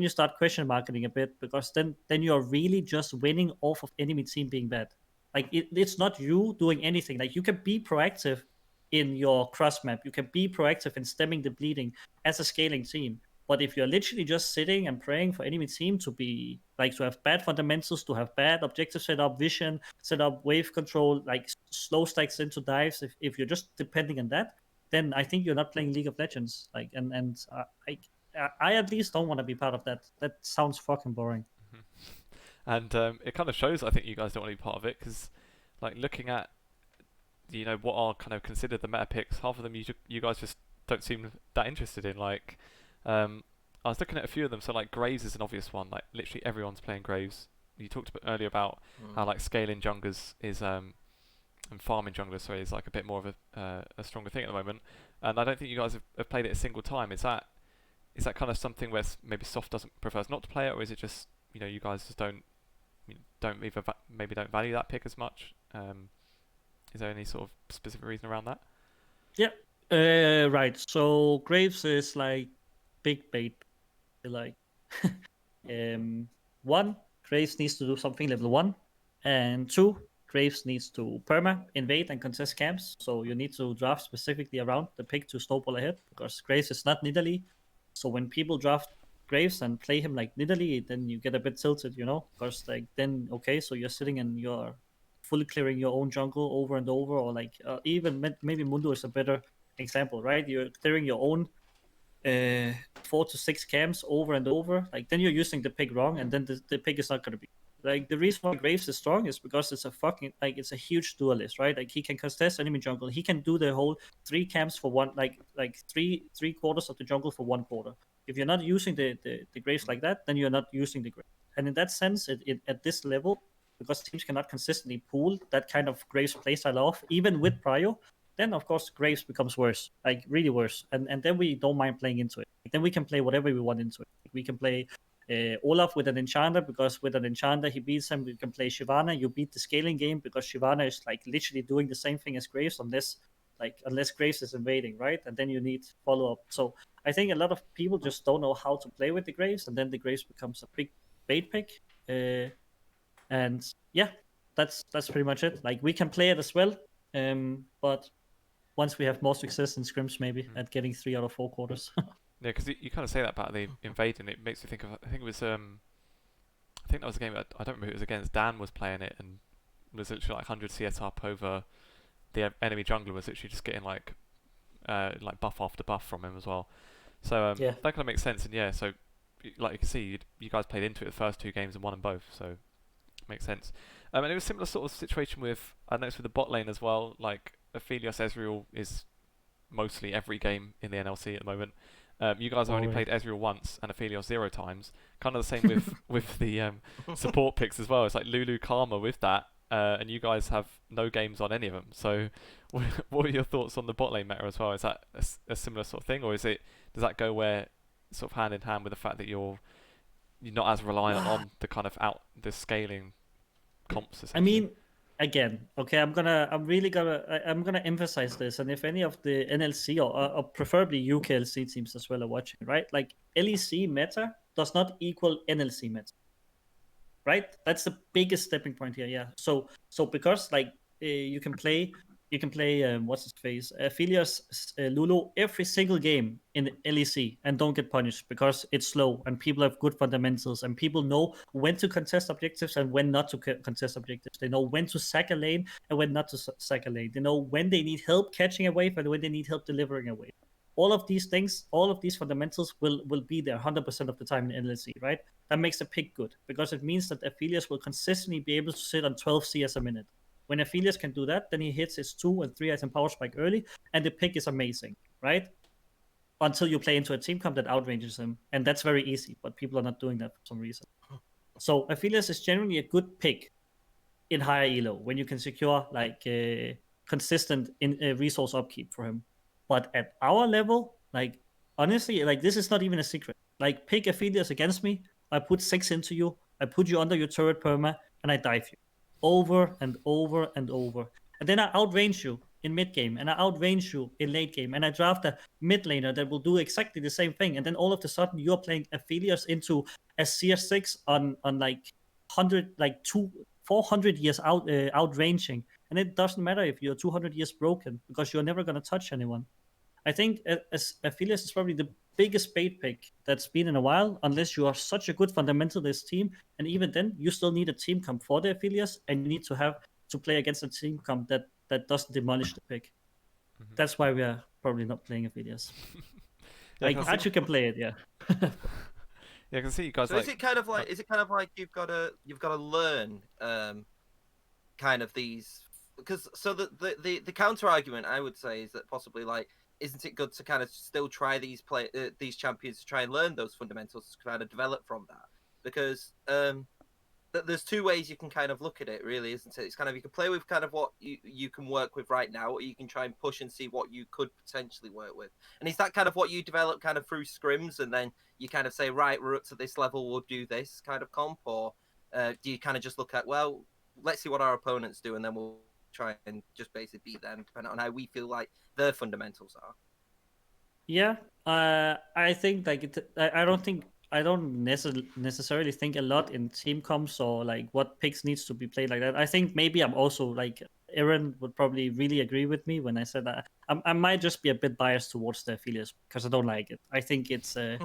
start question marketing a bit, because then you're really just winning off of enemy team being bad. Like it's not you doing anything. Like you can be proactive in your cross map, you can be proactive in stemming the bleeding as a scaling team. But if you're literally just sitting and praying for enemy team to be like, to have bad fundamentals, to have bad objective setup, vision setup, wave control, like slow stacks into dives, if you're just depending on that, then I think you're not playing League of Legends. Like I at least don't want to be part of that. That sounds fucking boring. And it kind of shows, I think, you guys don't want to be part of it, because like looking at what are kind of considered the meta picks, half of them you guys just don't seem that interested in. Like I was looking at a few of them, so like Graves is an obvious one. Like literally everyone's playing Graves. You talked earlier about how like scaling junglers is and farming junglers, sorry, is like a bit more of a stronger thing at the moment. And I don't think you guys have played it a single time. Is that kind of something where maybe Soft prefers not to play it, or is it just you guys just don't don't value that pick as much? Is there any sort of specific reason around that? Yeah, right. So Graves is like big bait. Like, one, Graves needs to do something level 1, and 2, Graves needs to perma, invade, and contest camps. So you need to draft specifically around the pick to snowball ahead, because Graves is not Nidalee. So when people draft Graves and play him like Nidalee, then you get a bit tilted, because like then okay, so you're sitting and you're fully clearing your own jungle over and over, or like even maybe Mundo is a better example, right? You're clearing your own 4 to 6 camps over and over. Like then you're using the pick wrong, and then the pick is not going to be like, the reason why Graves is strong is because it's a huge duelist, right? Like he can contest enemy jungle, he can do the whole 3 camps for one, like three quarters of the jungle for 1 quarter. If you're not using the Graves like that, then you're not using the Graves. And in that sense, it at this level, because teams cannot consistently pull that kind of Graves playstyle off, even with Prio, then of course Graves becomes worse, like really worse. And then we don't mind playing into it. Then we can play whatever we want into it. We can play Olaf with an enchanter, because with an enchanter he beats him. We can play Shyvana, you beat the scaling game, because Shyvana is like literally doing the same thing as Graves, unless Graves is invading, right? And then you need follow up. So I think a lot of people just don't know how to play with the Graves, and then the Graves becomes a big bait pick. And yeah, that's pretty much it. Like we can play it as well, but once we have more success in scrims, maybe at getting 3 out of 4 quarters. Yeah, because you kind of say that about the invading. It makes me think of, I think it was I think that was a game, I don't remember who it was against. Dan was playing it and was literally like 100 CS up over the enemy jungler, was literally just getting like buff after buff from him as well. So Yeah. that kind of makes sense. And yeah, so like you can see, you guys played into it the first 2 games and won them both, so it makes sense. And it was a similar sort of situation with, I noticed with the bot lane as well. Like Aphelios Ezreal is mostly every game in the NLC at the moment. You guys have only played Ezreal once and Aphelios 0 times. Kind of the same with the support picks as well. It's like Lulu Karma with that, and you guys have no games on any of them. So what are your thoughts on the bot lane meta as well? Is that a similar sort of thing, or does that go where sort of hand in hand with the fact that you're not as reliant on the kind of the scaling comps? I mean, again, okay, I'm gonna emphasize this, and if any of the NLC or preferably UKLC teams as well are watching, right? Like LEC meta does not equal NLC meta, right? That's the biggest stepping point here. Yeah. So because like you can play what's his face Aphelios Lulu every single game in LEC and don't get punished because it's slow and people have good fundamentals and people know when to contest objectives and when not to contest objectives. They know when to sack a lane and when not to sack a lane. They know when they need help catching a wave and when they need help delivering a wave. All of these things, all of these fundamentals will be there 100% of the time in LEC, right? That makes the pick good because it means that Aphelios will consistently be able to sit on 12 CS a minute. When Aphelios can do that, then he hits his 2 and 3 item power spike early, and the pick is amazing, right? Until you play into a team comp that outranges him, and that's very easy, but people are not doing that for some reason. So Aphelios is generally a good pick in higher elo when you can secure like consistent resource upkeep for him. But at our level, like honestly, like this is not even a secret. Like pick Aphelios against me, I put 6 into you, I put you under your turret perma, and I dive you over and over and over. And then I outrange you in mid game, and I outrange you in late game, and I draft a mid laner that will do exactly the same thing. And then all of a sudden, you're playing Aphelios into a CS6 on like 100, like 400 years outranging, and it doesn't matter if you're 200 years broken because you're never gonna touch anyone. I think as Aphelios is probably the biggest bait pick that's been in a while, unless you are such a good fundamentalist team. And even then, you still need a team comp for the Aphelios, and you need to have to play against a team comp that doesn't demolish the pick. Mhm. That's why we are probably not playing Aphelios. Yeah, Like, 'cause Hachu can play it, yeah. yeah, I can see you guys So like. is it kind of like you've got to learn kind of these, because so the counter argument I would say is that possibly like, isn't it good to kind of still try these champions to try and learn those fundamentals to kind of develop from that? Because there's two ways you can kind of look at it, really, isn't it? It's kind of, you can play with kind of what you can work with right now, or you can try and push and see what you could potentially work with. And is that kind of what you develop kind of through scrims, and then you kind of say, right, we're up to this level, we'll do this kind of comp, or do you kind of just look at, well, let's see what our opponents do, and then we'll try and just basically beat them, depending on how we feel like their fundamentals are? Yeah, I think like I don't necessarily think a lot in team comps or like what picks needs to be played like that. I think maybe I'm also like Aaron would probably really agree with me when I said that I might just be a bit biased towards the Aphelios because I don't like it. I think it's a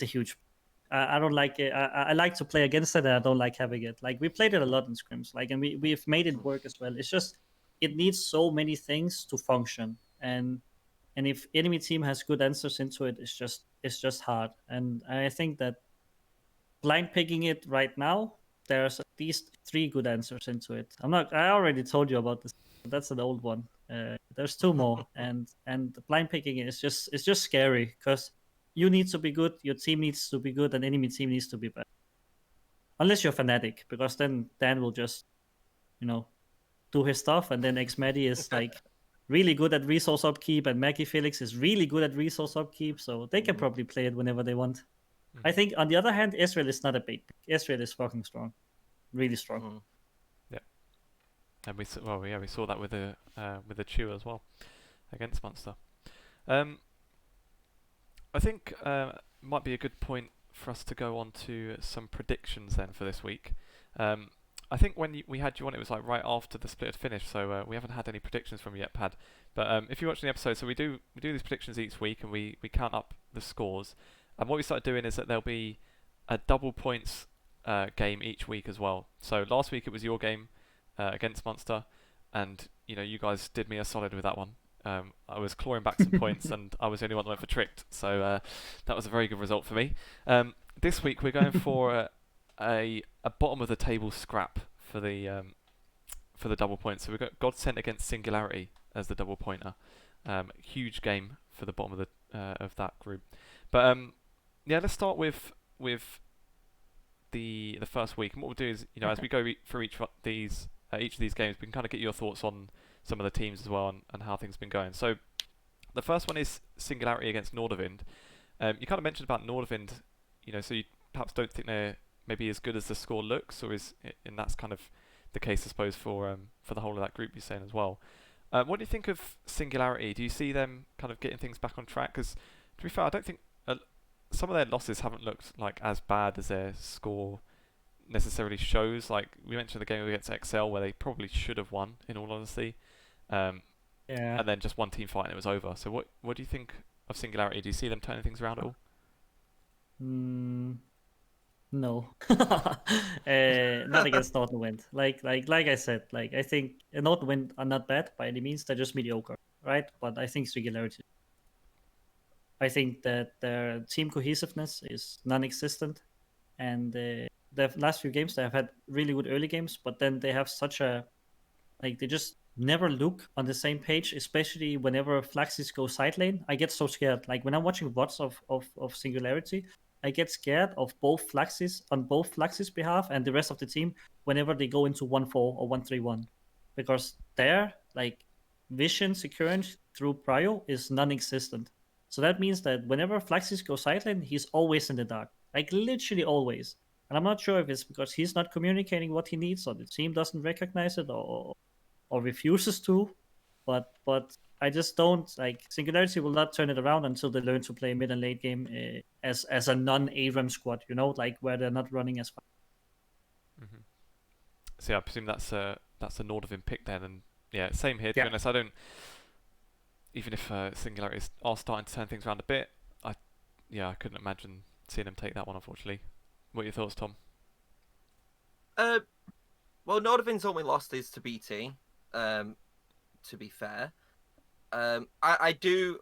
huge. I don't like it. I like to play against it, and I don't like having it. Like we played it a lot in scrims, like, and we've made it work as well. It's just it needs so many things to function, and if enemy team has good answers into it, it's just hard. And I think that blind picking it right now, there's at least 3 good answers into it. I already told you about this. That's an old one. There's 2 more, and blind picking is just scary because you need to be good, your team needs to be good, and enemy team needs to be bad. Unless you're Fnatic, because then Dan will just, do his stuff, and then Xmedi is like really good at resource upkeep, and Maggie Felix is really good at resource upkeep, so they can probably play it whenever they want. I think, on the other hand, Ezreal is not a bait pick. Ezreal is fucking strong, really strong. Yeah, and we saw that with the Chew as well against Munster. I think might be a good point for us to go on to some predictions then for this week. I think when we had you on, it was like right after the split had finished, so we haven't had any predictions from you yet, Pad. But if you're watching the episode, so we do these predictions each week, and we count up the scores. And what we started doing is that there'll be a double points game each week as well. So last week it was your game against Munster, and you guys did me a solid with that one. I was clawing back some points, and I was the only one that went for Tricked, so that was a very good result for me. This week we're going for a bottom of the table scrap for the double points. So we've got Godsent against Singularity as the double pointer. Huge game for the bottom of that group. But yeah, let's start with the first week. And what we'll do is, as we go through each of these games, we can kind of get your thoughts on some of the teams as well, and how things have been going. So the first one is Singularity against Nordavind. You kind of mentioned about Nordavind, so you perhaps don't think they're maybe as good as the score looks, or and that's kind of the case, I suppose, for the whole of that group you're saying as well. What do you think of Singularity? Do you see them kind of getting things back on track? Because to be fair, I don't think some of their losses haven't looked like as bad as their score necessarily shows. Like we mentioned the game against XL where they probably should have won, in all honesty. Yeah. And then just one team fight and it was over. So what do you think of Singularity? Do you see them turning things around at all? No, not against Nordavind. Like I said, like I think Nordavind are not bad by any means. They're just mediocre, right? But I think Singularity. I think that their team cohesiveness is non-existent, and the last few games they have had really good early games, but then they have such a like they just never look on the same page, especially whenever Flaxis go side lane. I get so scared. Like when I'm watching VODs of Singularity, I get scared of both Flaxis on both Flaxis' behalf and the rest of the team whenever they go into 1-4 or 1-3-1. Because their like vision securing through prio is non-existent. So that means that whenever Flaxis goes side lane, he's always in the dark. Like literally always. And I'm not sure if it's because he's not communicating what he needs or the team doesn't recognize it or refuses to, but I just don't like Singularity will not turn it around until they learn to play mid and late game as a non-ARAM squad, you know, like where they're not running as fast. Mm-hmm. So yeah, I presume that's a Nordavind pick then, and yeah, same here. To be honest, I don't. Even if Singularities are starting to turn things around a bit, I couldn't imagine seeing them take that one, unfortunately. What are your thoughts, Tom? Well, Nordavind's only lost is to BT. To be fair, I do.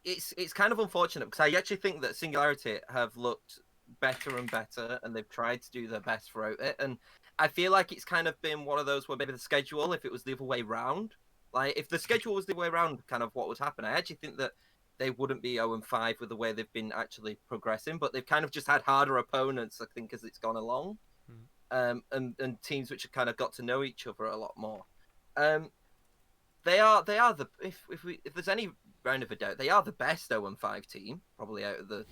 It's kind of unfortunate because I actually think that Singularity have looked better and better, and they've tried to do their best throughout it. And I feel like it's kind of been one of those where maybe the schedule, if it was the other way round, like if the schedule was the other way around, kind of what would happen. I actually think that they wouldn't be 0-5 with the way they've been actually progressing, but they've kind of just had harder opponents, I think, as it's gone along. And teams which have kind of got to know each other a lot more. They are the if there's any round of a doubt, they are the best 0-5 team probably out of the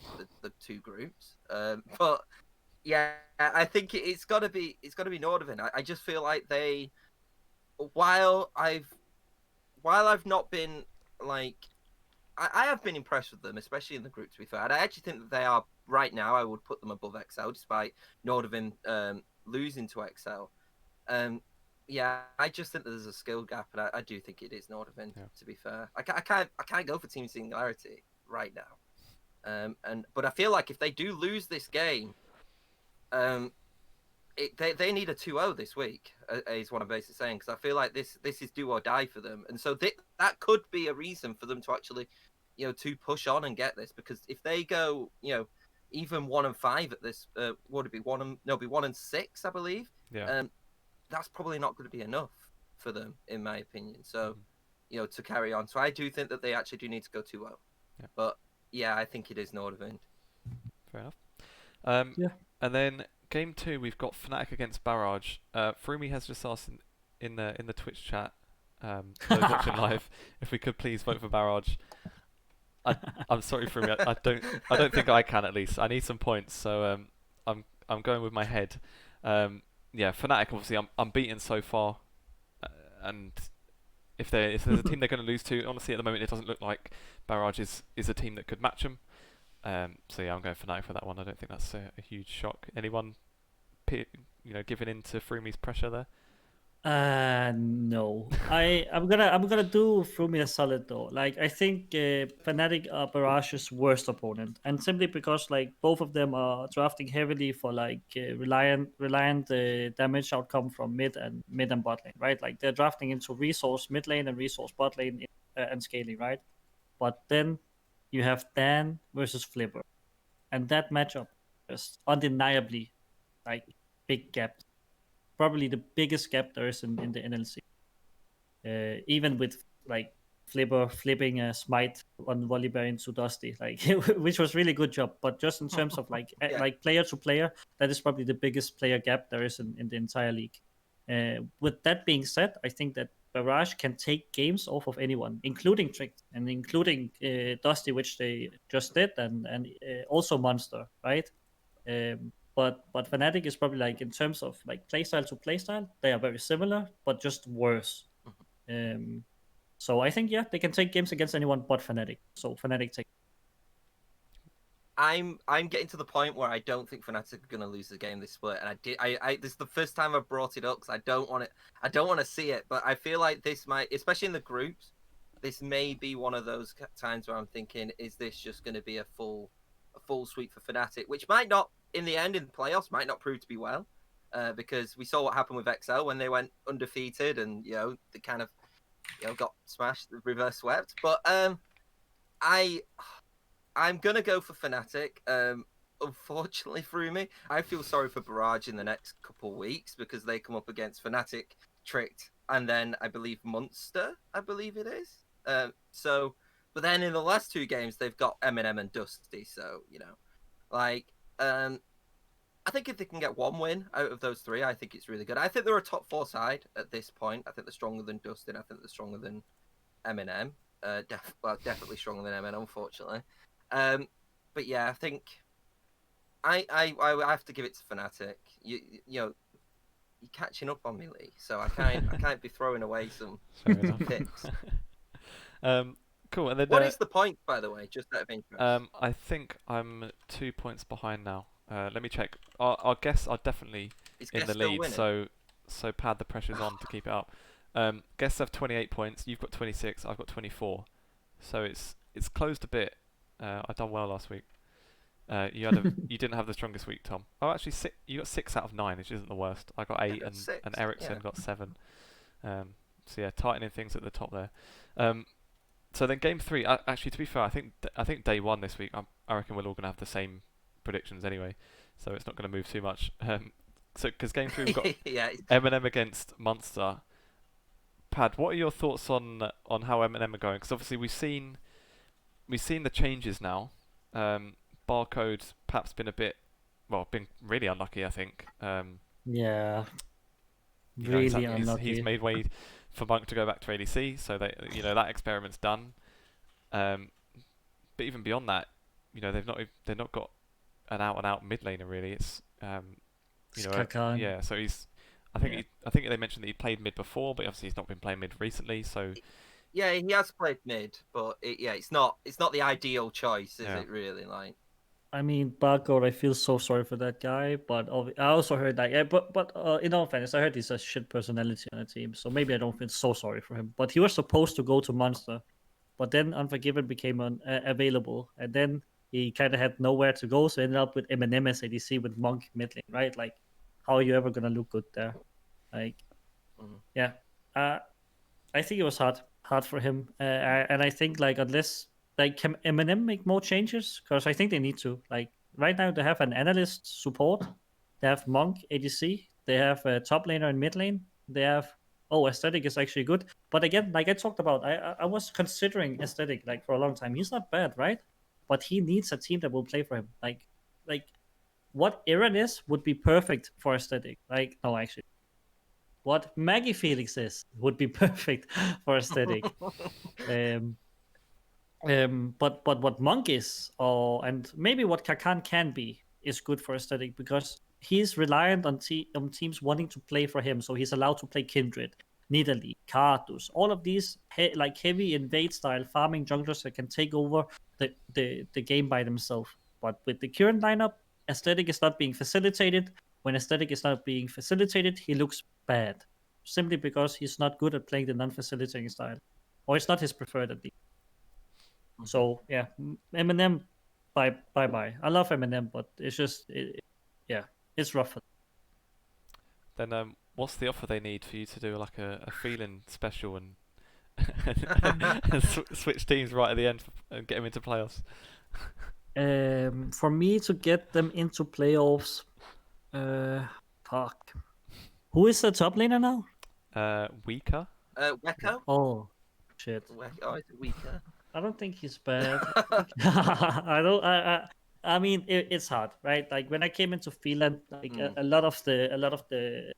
two groups. But yeah, I think it's got to be Nordavind. I just feel like they, while I've not been like I have been impressed with them, especially in the group. To be fair, and I actually think that they are right now. I would put them above XL, despite Nordavind losing to XL. Yeah, I just think that there's a skill gap, and I do think it is Nordavind. Yeah. To be fair, I can't go for Team Singularity right now. But I feel like if they do lose this game, they need a 2-0 this week, is what I'm basically saying, because I feel like this is do or die for them, and so that could be a reason for them to actually, to push on and get this, because if they go, even 1-5 at this, would it be 1-6, I believe. Yeah. That's probably not going to be enough for them, in my opinion. So, to carry on. So I do think that they actually do need to go 2-0. Yeah. But yeah, I think it is Nordavind. Fair enough. Yeah. And then game 2, we've got Fnatic against Barrage. Frumi has just asked in the Twitch chat, those watching live, if we could please vote for Barrage. I'm sorry, Frumi. I don't think I can. At least I need some points. So I'm going with my head. Yeah, Fnatic obviously I'm beaten so far, and if there's a team they're going to lose to, honestly at the moment it doesn't look like Barrage is a team that could match them. So yeah, I'm going Fnatic for that one. I don't think that's a huge shock. Anyone, giving in to Frumi's pressure there? No. I'm gonna do Frumi a solid though. Like I think Fnatic are Barrage's worst opponent, and simply because like both of them are drafting heavily for like reliant damage outcome from mid and bot lane, right? Like they're drafting into resource mid lane and resource bot lane and scaling, right? But then you have Dan versus Flipper, and that matchup is undeniably like big gap. Probably the biggest gap there is in the NLC. Even with like Flipper flipping a smite on Volibear into Dusty, like which was really good job. But just in terms of like like player to player, that is probably the biggest player gap there is in the entire league. With that being said, I think that Barrage can take games off of anyone, including Tricked and including Dusty, which they just did, and also Munster, right? but Fnatic is probably like in terms of like playstyle to playstyle, they are very similar, but just worse. So I think they can take games against anyone but Fnatic. So Fnatic take. I'm getting to the point where I don't think Fnatic are going to lose the game this split, and this is the first time I've brought it up because I don't want to see it, but I feel like this might, especially in the groups, this may be one of those times where I'm thinking, is this just going to be a full sweep for Fnatic, which might not in the end in the playoffs might not prove to be well, because we saw what happened with XL when they went undefeated and they kind of got smashed, reverse swept, but I'm gonna go for Fnatic. Unfortunately for me, I feel sorry for Barrage in the next couple of weeks because they come up against Fnatic, Tricked, and then I believe Munster. I believe it is. But then in the last 2 games they've got MnM and Dusty. So I think if they can get 1 win out of those 3, I think it's really good. I think they're a top 4 side at this point. I think they're stronger than Dusty. I think they're stronger than MnM. Definitely stronger than MnM, unfortunately. But yeah, I think I have to give it to Fnatic. You're catching up on me, Lee. So I can't be throwing away some picks. Cool. And then what is the point, by the way, just out of interest? I think I'm 2 points behind now. Let me check. Our guests are definitely in the lead, so pad the pressure's on to keep it up. Guests have 28 points. You've got 26. I've got 24. So it's closed a bit. I done well last week. You didn't have the strongest week, Tom. Oh, actually, you got 6 out of 9, which isn't the worst. I got 8, and Ericsson got 7. So yeah, tightening things at the top there. So then game 3. Actually, to be fair, I think day 1 this week. I reckon we're all gonna have the same predictions anyway, so it's not gonna move too much. So because game 3 we've got MnM against Munster. Pad, what are your thoughts on how MnM are going? Because obviously we've seen the changes now. Barcode's perhaps been been really unlucky, I think. Really unlucky. He's made way for Monk to go back to ADC, so that experiment's done. But even beyond that, they've not got an out mid laner really. It's Kakan. So he's. I think they mentioned that he played mid before, but obviously he's not been playing mid recently. So yeah, he has played mid, but it's not the ideal choice, is it really? Like, I mean, Barcode, I feel so sorry for that guy, but I also heard that. But in all fairness, I heard he's a shit personality on the team, so maybe I don't feel so sorry for him. But he was supposed to go to Munster, but then Unforgiven became available, and then he kind of had nowhere to go, so ended up with MnM as ADC with Monk mid lane, right? Like, how are you ever gonna look good there? Like, I think it was hard for him, and I think like unless can MnM make more changes? Because I think they need to. Like right now, they have an analyst support, they have Monk ADC, they have a top laner and mid lane, they have Aesthetic is actually good. But again, like I talked about, I was considering Aesthetic like for a long time. He's not bad, right? But he needs a team that will play for him. Like what Aaron would be perfect for Aesthetic. Like no, actually. What Maggie Felix would be perfect for Aesthetic. But what Monk is, and maybe what Kakan can be, is good for Aesthetic because he's reliant on teams wanting to play for him. So he's allowed to play Kindred, Nidalee, Cardus, all of these heavy invade style farming junglers that can take over the game by themselves. But with the current lineup, Aesthetic is not being facilitated. When Aesthetic is not being facilitated, he looks bad. Simply because he's not good at playing the non-facilitating style. Or it's not his preferred at least. So, yeah, MnM, bye. I love MnM, but it's just, it's rough. Then what's the offer they need for you to do like a Phelan special and switch teams right at the end and get them into playoffs? For me to get them into playoffs, fuck. Who is the top laner now? Weaker. Wecco? Oh, shit. Oh, is it Weaker? I don't think he's bad. I mean, it's hard, right? Like when I came into Phelan, like a lot of the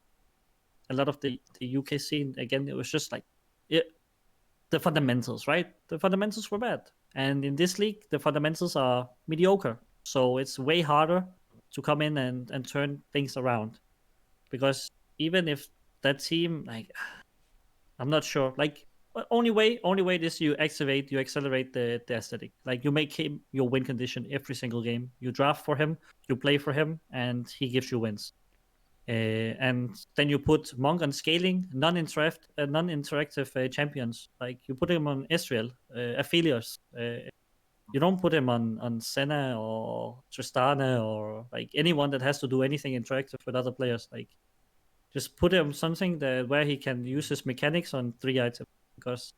UK scene again, it was just like the fundamentals, right? The fundamentals were bad, and in this league, the fundamentals are mediocre. So it's way harder to come in and turn things around. Because even if that team, like, I'm not sure, like, only way is you accelerate the aesthetic. Like, you make him your win condition every single game. You draft for him, you play for him, and he gives you wins. And then you put Monk on scaling, non-interactive champions. Like, you put him on Ezreal, Aphelios. You don't put him on Senna or Tristana or like anyone that has to do anything interactive with other players. Like, just put him something that where he can use his mechanics on 3 items, because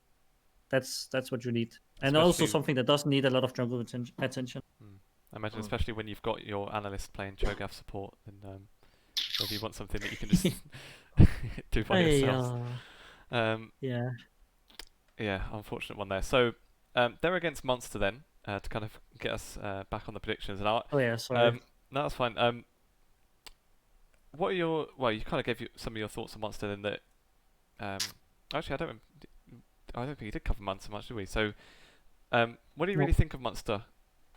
that's what you need. And also Especially, something that doesn't need a lot of jungle attention. I imagine, especially when you've got your analyst playing Cho'Gath support, then maybe you want something that you can just do by yourself. Yeah. Yeah, unfortunate one there. So they're against Munster then, to kind of get us back on the predictions. And Oh yeah, sorry. no, that's fine. What are your... Well, you kind of gave some of your thoughts on Munster then that... actually, I don't think you did cover Munster much, did we? So, what do you really think of Munster?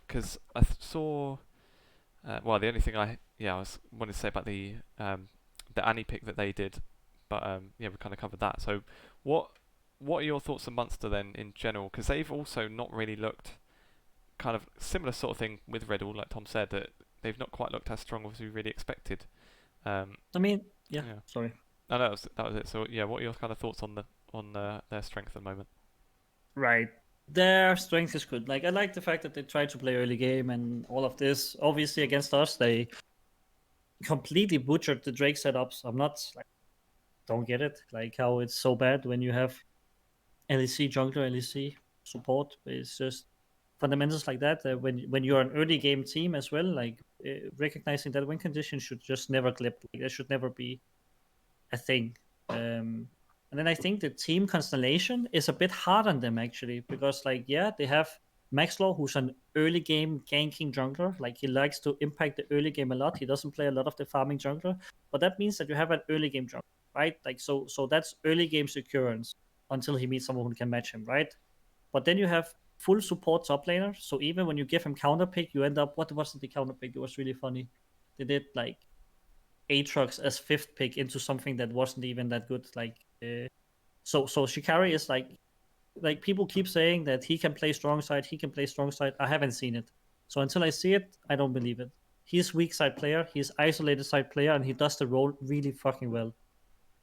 Because I saw... well, the only thing I wanted to say about the Annie pick that they did, but yeah, we kind of covered that. So, what are your thoughts on Munster then in general? Because they've also not really looked kind of similar sort of thing with Riddle, like Tom said, that they've not quite looked as strong as we really expected. I mean, yeah. Sorry. No, that was it. So yeah, what are your kind of thoughts on their strength at the moment? Right. Their strength is good. Like, I like the fact that they try to play early game and all of this. Obviously, against us, they completely butchered the Drake setups. I'm not like, don't get it. Like, how it's so bad when you have LEC jungler, LEC support. It's just fundamentals like that. When you're an early game team as well, like recognizing that win condition should just never clip. Like, that should never be a thing. And then I think the team constellation is a bit hard on them actually, because like, yeah, they have Maxlaw, who's an early game ganking jungler. Like, he likes to impact the early game a lot. He doesn't play a lot of the farming jungler, but that means that you have an early game jungler, right? Like, so that's early game securance until he meets someone who can match him, right? But then you have full support top laner. So even when you give him counter pick, you end up, what was the counter pick? It was really funny. They did like Aatrox as 5th pick into something that wasn't even that good. Like, so Shikari is like people keep saying that he can play strong side. He can play strong side. I haven't seen it. So until I see it, I don't believe it. He's weak side player. He's isolated side player, and he does the role really fucking well.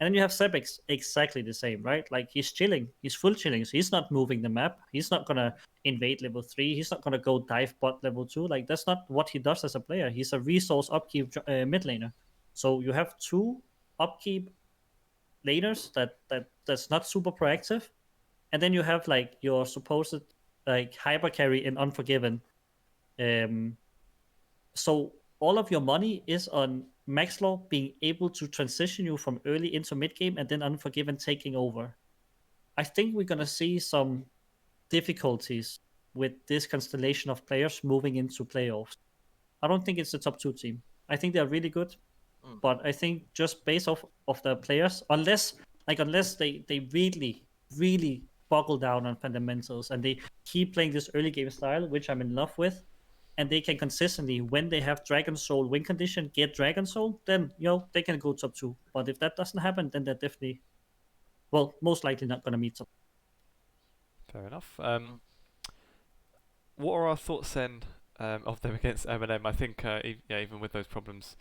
And then you have Sebix, exactly the same, right? Like, he's chilling. He's full chilling. So he's not moving the map. He's not going to invade level 3. He's not going to go dive bot level 2. Like, that's not what he does as a player. He's a resource upkeep mid laner. So you have 2 upkeep laners that's not super proactive. And then you have, like, your supposed, like, hyper carry in Unforgiven. So all of your money is on Maxlaw being able to transition you from early into mid game, and then Unforgiven taking over. I think we're gonna see some difficulties with this constellation of players moving into playoffs. I don't think it's the top 2 team. I think they're really good, but I think just based off of the players, unless they really buckle down on fundamentals and they keep playing this early game style, which I'm in love with, and they can consistently, when they have Dragon Soul win condition, get Dragon Soul, then, they can go top 2. But if that doesn't happen, then they're definitely, well, most likely not going to meet top. Fair enough. What are our thoughts then of them against MnM? I think, even with those problems,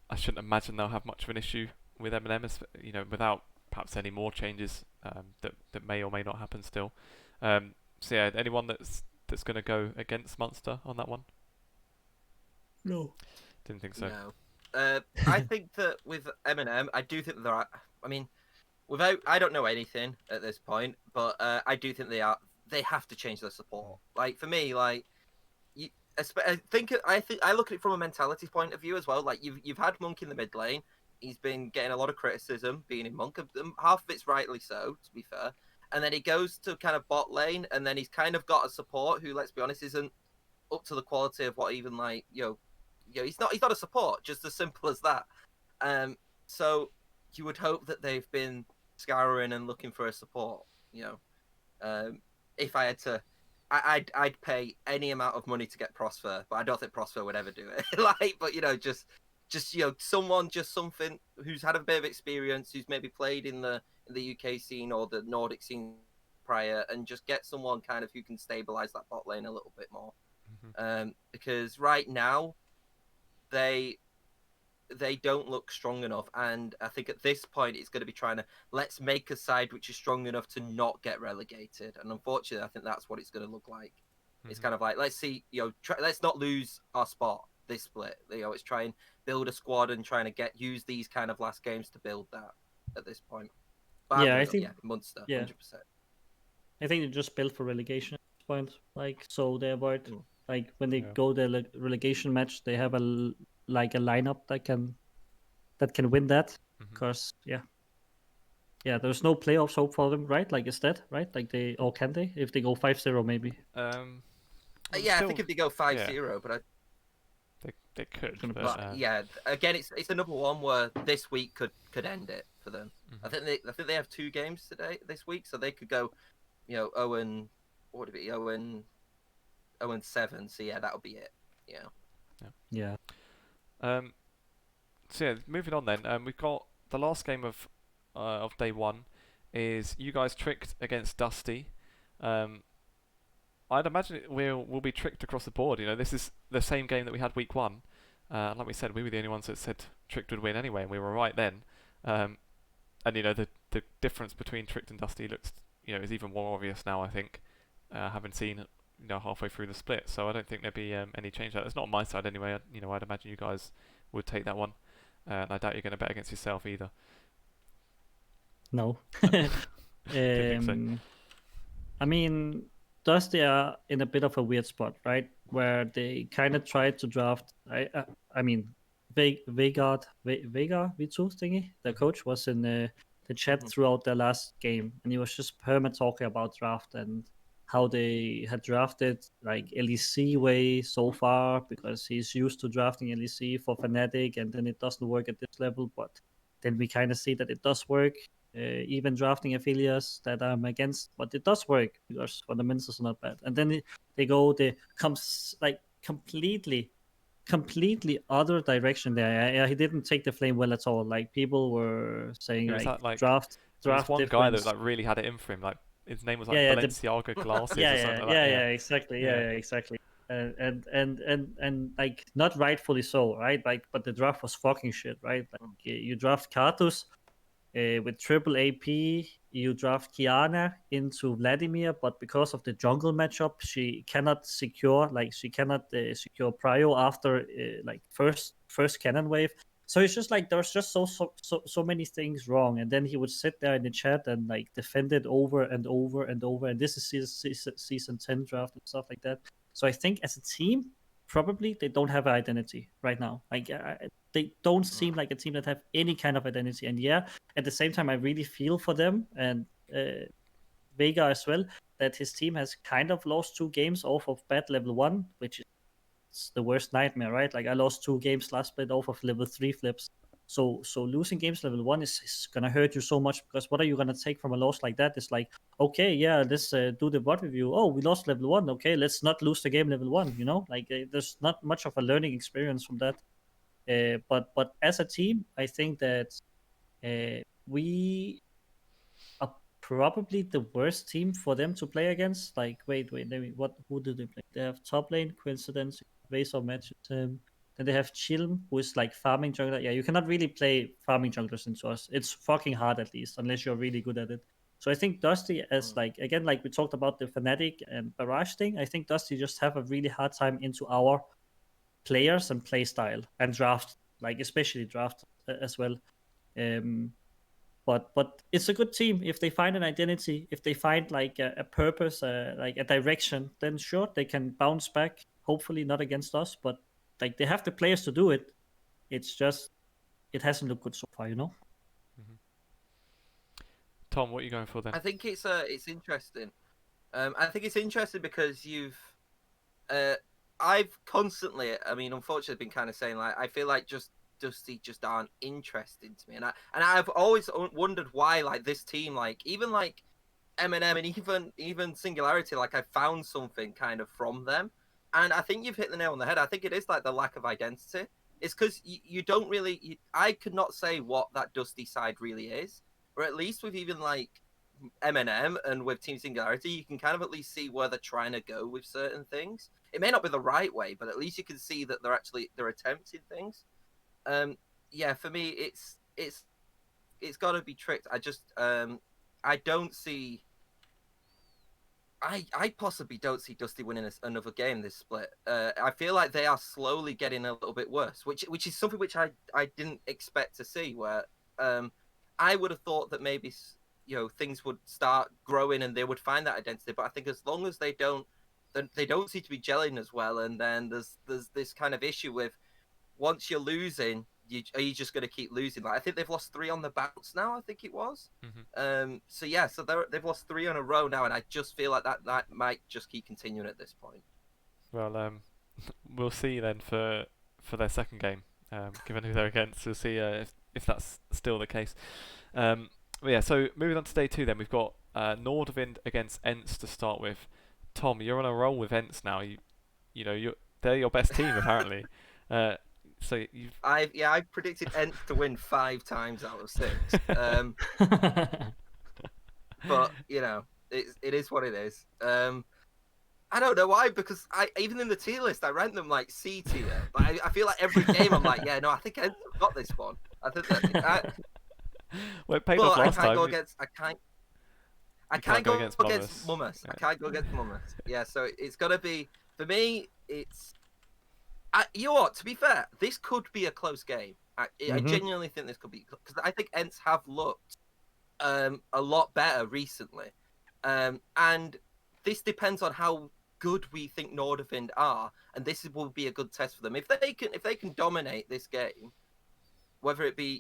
I shouldn't imagine they'll have much of an issue with MnM, without perhaps any more changes that may or may not happen still. So yeah, anyone that's going to go against Munster on that one? No. Didn't think so. No. I think that with MnM, I do think there are. I mean, I don't know anything at this point, but I do think they have to change their support. Like, for me, like, I think I look at it from a mentality point of view as well. Like, you've had Monk in the mid lane. He's been getting a lot of criticism being in Monk. Half of it's rightly so, to be fair. And then he goes to kind of bot lane, and then he's kind of got a support who, let's be honest, isn't up to the quality of what even, like, he's not a support, just as simple as that. So you would hope that they've been scouring and looking for a support. If I had to I'd pay any amount of money to get Prosper, but I don't think Prosper would ever do it. Like, but just someone, just something who's had a bit of experience, who's maybe played in the UK scene or the Nordic scene prior, and just get someone kind of who can stabilize that bot lane a little bit more. Because right now they don't look strong enough, and I think at this point it's going to be trying to, let's make a side which is strong enough to not get relegated, and unfortunately I think that's what it's going to look like. It's kind of like, let's see, let's not lose our spot this split. It's try and build a squad and trying to use these kind of last games to build that at this point. But Yeah, I think Munster, yeah. 100%. I think they just built for relegation at this point, like, so they avoid like when they go the relegation match, they have a lineup that can win that, because there's no playoffs hope for them, right? Like, is that right? Like, can they, if they go 5-0 maybe? I think if they go 5-0, but they could. But again, it's another one where this week could end it for them. I think they have 2 games this week, so they could go, 0-7. So that'll be it. Yeah. So moving on then. We've got the last game of day 1 is you guys Tricked against Dusty. I'd imagine we'll be tricked across the board. This is the same game that we had week 1. Like we said, we were the only ones that said Tricked would win anyway, and we were right then. And the difference between Tricked and Dusty looks, is even more obvious now, I think, having seen halfway through the split. So I don't think there'd be any change. It's not on my side anyway. I'd imagine you guys would take that one, and I doubt you're going to bet against yourself either. No. Didn't think so. I mean, Dusty are in a bit of a weird spot, right? Where they kind of tried to draft. I mean, Vega V2 thingy, the coach, was in the chat throughout the last game, and he was just perma talking about draft and how they had drafted like LEC way so far, because he's used to drafting LEC for Fnatic, and then it doesn't work at this level. But then we kind of see that it does work. Even drafting Aphelios that I'm against, but it does work because fundamentals are not bad. And then they comes like completely other direction there. He didn't take the flame well at all. Like, people were saying draft. There's one difference. guy that really had it in for him. Like, his name was Balenciaga Glasses or something like that. Yeah, exactly. Yeah, exactly. And like, not rightfully so, right? Like, but the draft was fucking shit, right? Like, you draft Karthus with triple AP, you draft Kiana into Vladimir, but because of the jungle matchup, she cannot secure secure prio after first cannon wave. So it's just like there's just so many things wrong, and then he would sit there in the chat and like defend it over and over and over. And this is season 10 draft and stuff like that. So I think as a team, probably they don't have an identity right now. Like, they don't seem like a team that have any kind of identity. And at the same time, I really feel for them and Vega as well, that his team has kind of lost 2 games off of bad level 1, which is the worst nightmare, right? Like, I lost 2 games last split off of level 3 flips. So losing games level 1 is gonna hurt you so much, because what are you gonna take from a loss like that? It's like, okay, let's do the bot review. Oh, we lost level 1. Okay, let's not lose the game level 1. Like, there's not much of a learning experience from that. But as a team, I think that we are probably the worst team for them to play against. Like, wait, who do they play? They have top lane, Coincidence, Razor matches him. Then they have Chilm, who is like farming jungler. Yeah, you cannot really play farming junglers into us. It's fucking hard, at least, unless you're really good at it. So I think Dusty, as like we talked about the Fnatic and Barrage thing, I think Dusty just have a really hard time into our players and play style and draft, like especially draft as well. But it's a good team if they find an identity, if they find like a purpose, like a direction. Then sure, they can bounce back. Hopefully not against us, but like, they have the players to do it. It's just it hasn't looked good so far, Tom, what are you going for then? I think it's interesting. I think it's interesting because I've constantly, I mean, unfortunately, been kind of saying, like, I feel like Dusty just aren't interesting to me, and I've always wondered why, like, this team, like, even like MnM and even Singularity, like I found something kind of from them, and I think you've hit the nail on the head. I think it is like the lack of identity. It's because you don't really. I could not say what that Dusty side really is, or at least with even like MnM and with Team Singularity, you can kind of at least see where they're trying to go with certain things. It may not be the right way, but at least you can see that they're attempting things. Yeah, for me, it's got to be Tricked. I don't see. I possibly don't see Dusty winning another game this split. I feel like they are slowly getting a little bit worse, which is something which I didn't expect to see. Where I would have thought that maybe things would start growing and they would find that identity. But I think as long as they don't seem to be gelling as well, and then there's this kind of issue with once you're losing, are you just going to keep losing? Like I think they've lost 3 on the bounce now. I think it was. So yeah, so they've lost 3 in a row now, and I just feel like that might just keep continuing at this point. Well, we'll see then for their second game. Given who they're against, we'll see if that's still the case. But yeah, so moving on to day 2, then we've got Nordavind against ENCE to start with. Tom, you're on a roll with ENCE now. They're your best team apparently. So I predicted ENCE to win 5 times out of 6. But it is what it is. I don't know why, because even in the tier list I rank them like C tier. Like, I feel like every game I'm like, yeah, no, I think ENCE have got this one. I think that. Well, it paid off last time. I can't go against Mummers. I can't go against Mummers. Yeah, so it's got to be, for me, it's... you know what, to be fair, this could be a close game. I genuinely think this could be... Because I think ENCE have looked a lot better recently. And this depends on how good we think Nordavind are, and this will be a good test for them. If they can dominate this game, whether it be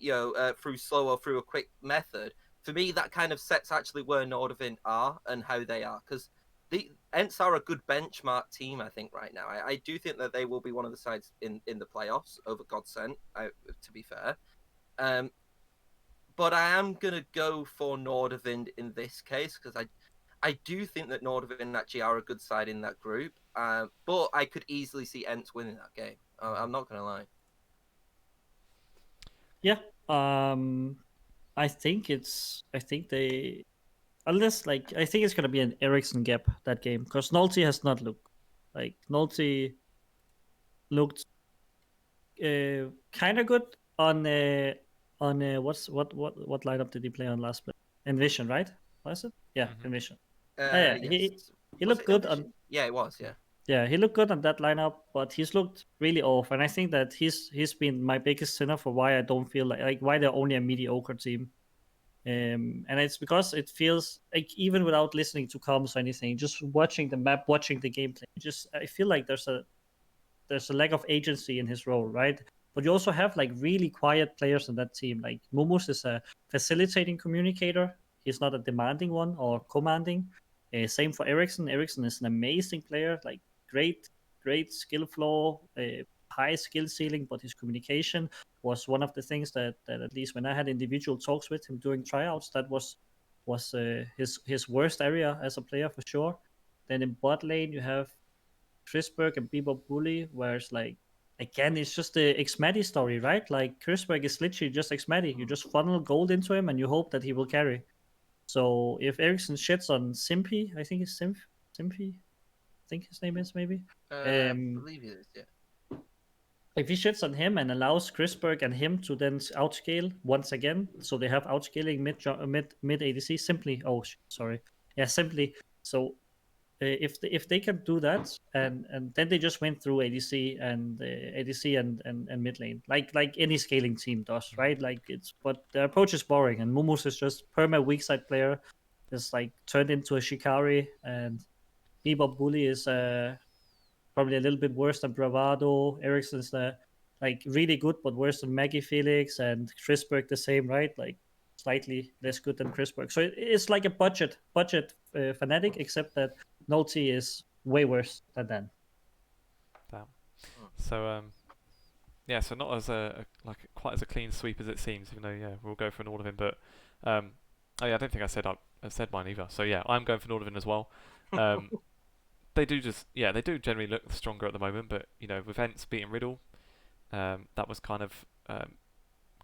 through slow or through a quick method, for me that kind of sets actually where Nordavind are and how they are, because the ENCE are a good benchmark team, I think, right now. I do think that they will be one of the sides in the playoffs over Godsent, to be fair. But I am gonna go for Nordavind in this case, because I do think that Nordavind actually are a good side in that group, but I could easily see ENCE winning that game. I'm not gonna lie. Yeah, I think they, unless I think it's gonna be an Ericsson gap that game, because Nolte has not looked like Nolte looked kind of good on what lineup did he play on last play? Envision, right? Was it? Yeah, Envision. Yeah, yes. He looked good on. Yeah, it was. Yeah. Yeah, he looked good on that lineup, but he's looked really off, and I think that he's been my biggest sinner for why I don't feel like why they're only a mediocre team. And it's because it feels like, even without listening to comms or anything, just watching the map, watching the gameplay, I feel like there's a lack of agency in his role, right? But you also have really quiet players on that team. Like Momus is a facilitating communicator. He's not a demanding one or commanding. Same for Ericsson. Ericsson is an amazing player, like great skill flow, high skill ceiling, but his communication was one of the things that at least when I had individual talks with him during tryouts, that was his worst area as a player for sure. Then in bot lane you have Chrisberg and Bebop Bully, where it's again, it's just the Xmati story, right? Like Chrisberg is literally just Xmati. You just funnel gold into him and you hope that he will carry. So if Ericsson shits on Simpy, I think it's Simpy, I think his name is maybe. I believe it is, yeah. If he shits on him and allows Chrisberg and him to then outscale once again, so they have outscaling mid ADC simply. Oh, sorry, yeah, simply. So if they can do that, and then they just went through ADC and mid lane, like any scaling team does, right? But their approach is boring, and Mumus is just perma weak side player, just turned into a Shikari, and Bebop Bully is probably a little bit worse than Bravado. Ericsson's really good, but worse than Maggie Felix, and Chrisberg the same, right? Slightly less good than Chrisberg. So it's like a budget Fnatic, except that Nolte is way worse than them. Damn. So yeah, so not as quite as a clean sweep as it seems, even though we'll go for an all of him. But Oh yeah, I don't think I said mine either. So yeah, I'm going for Nordavind as well. They do generally look stronger at the moment, but with ENCE beating Riddle, that was kind of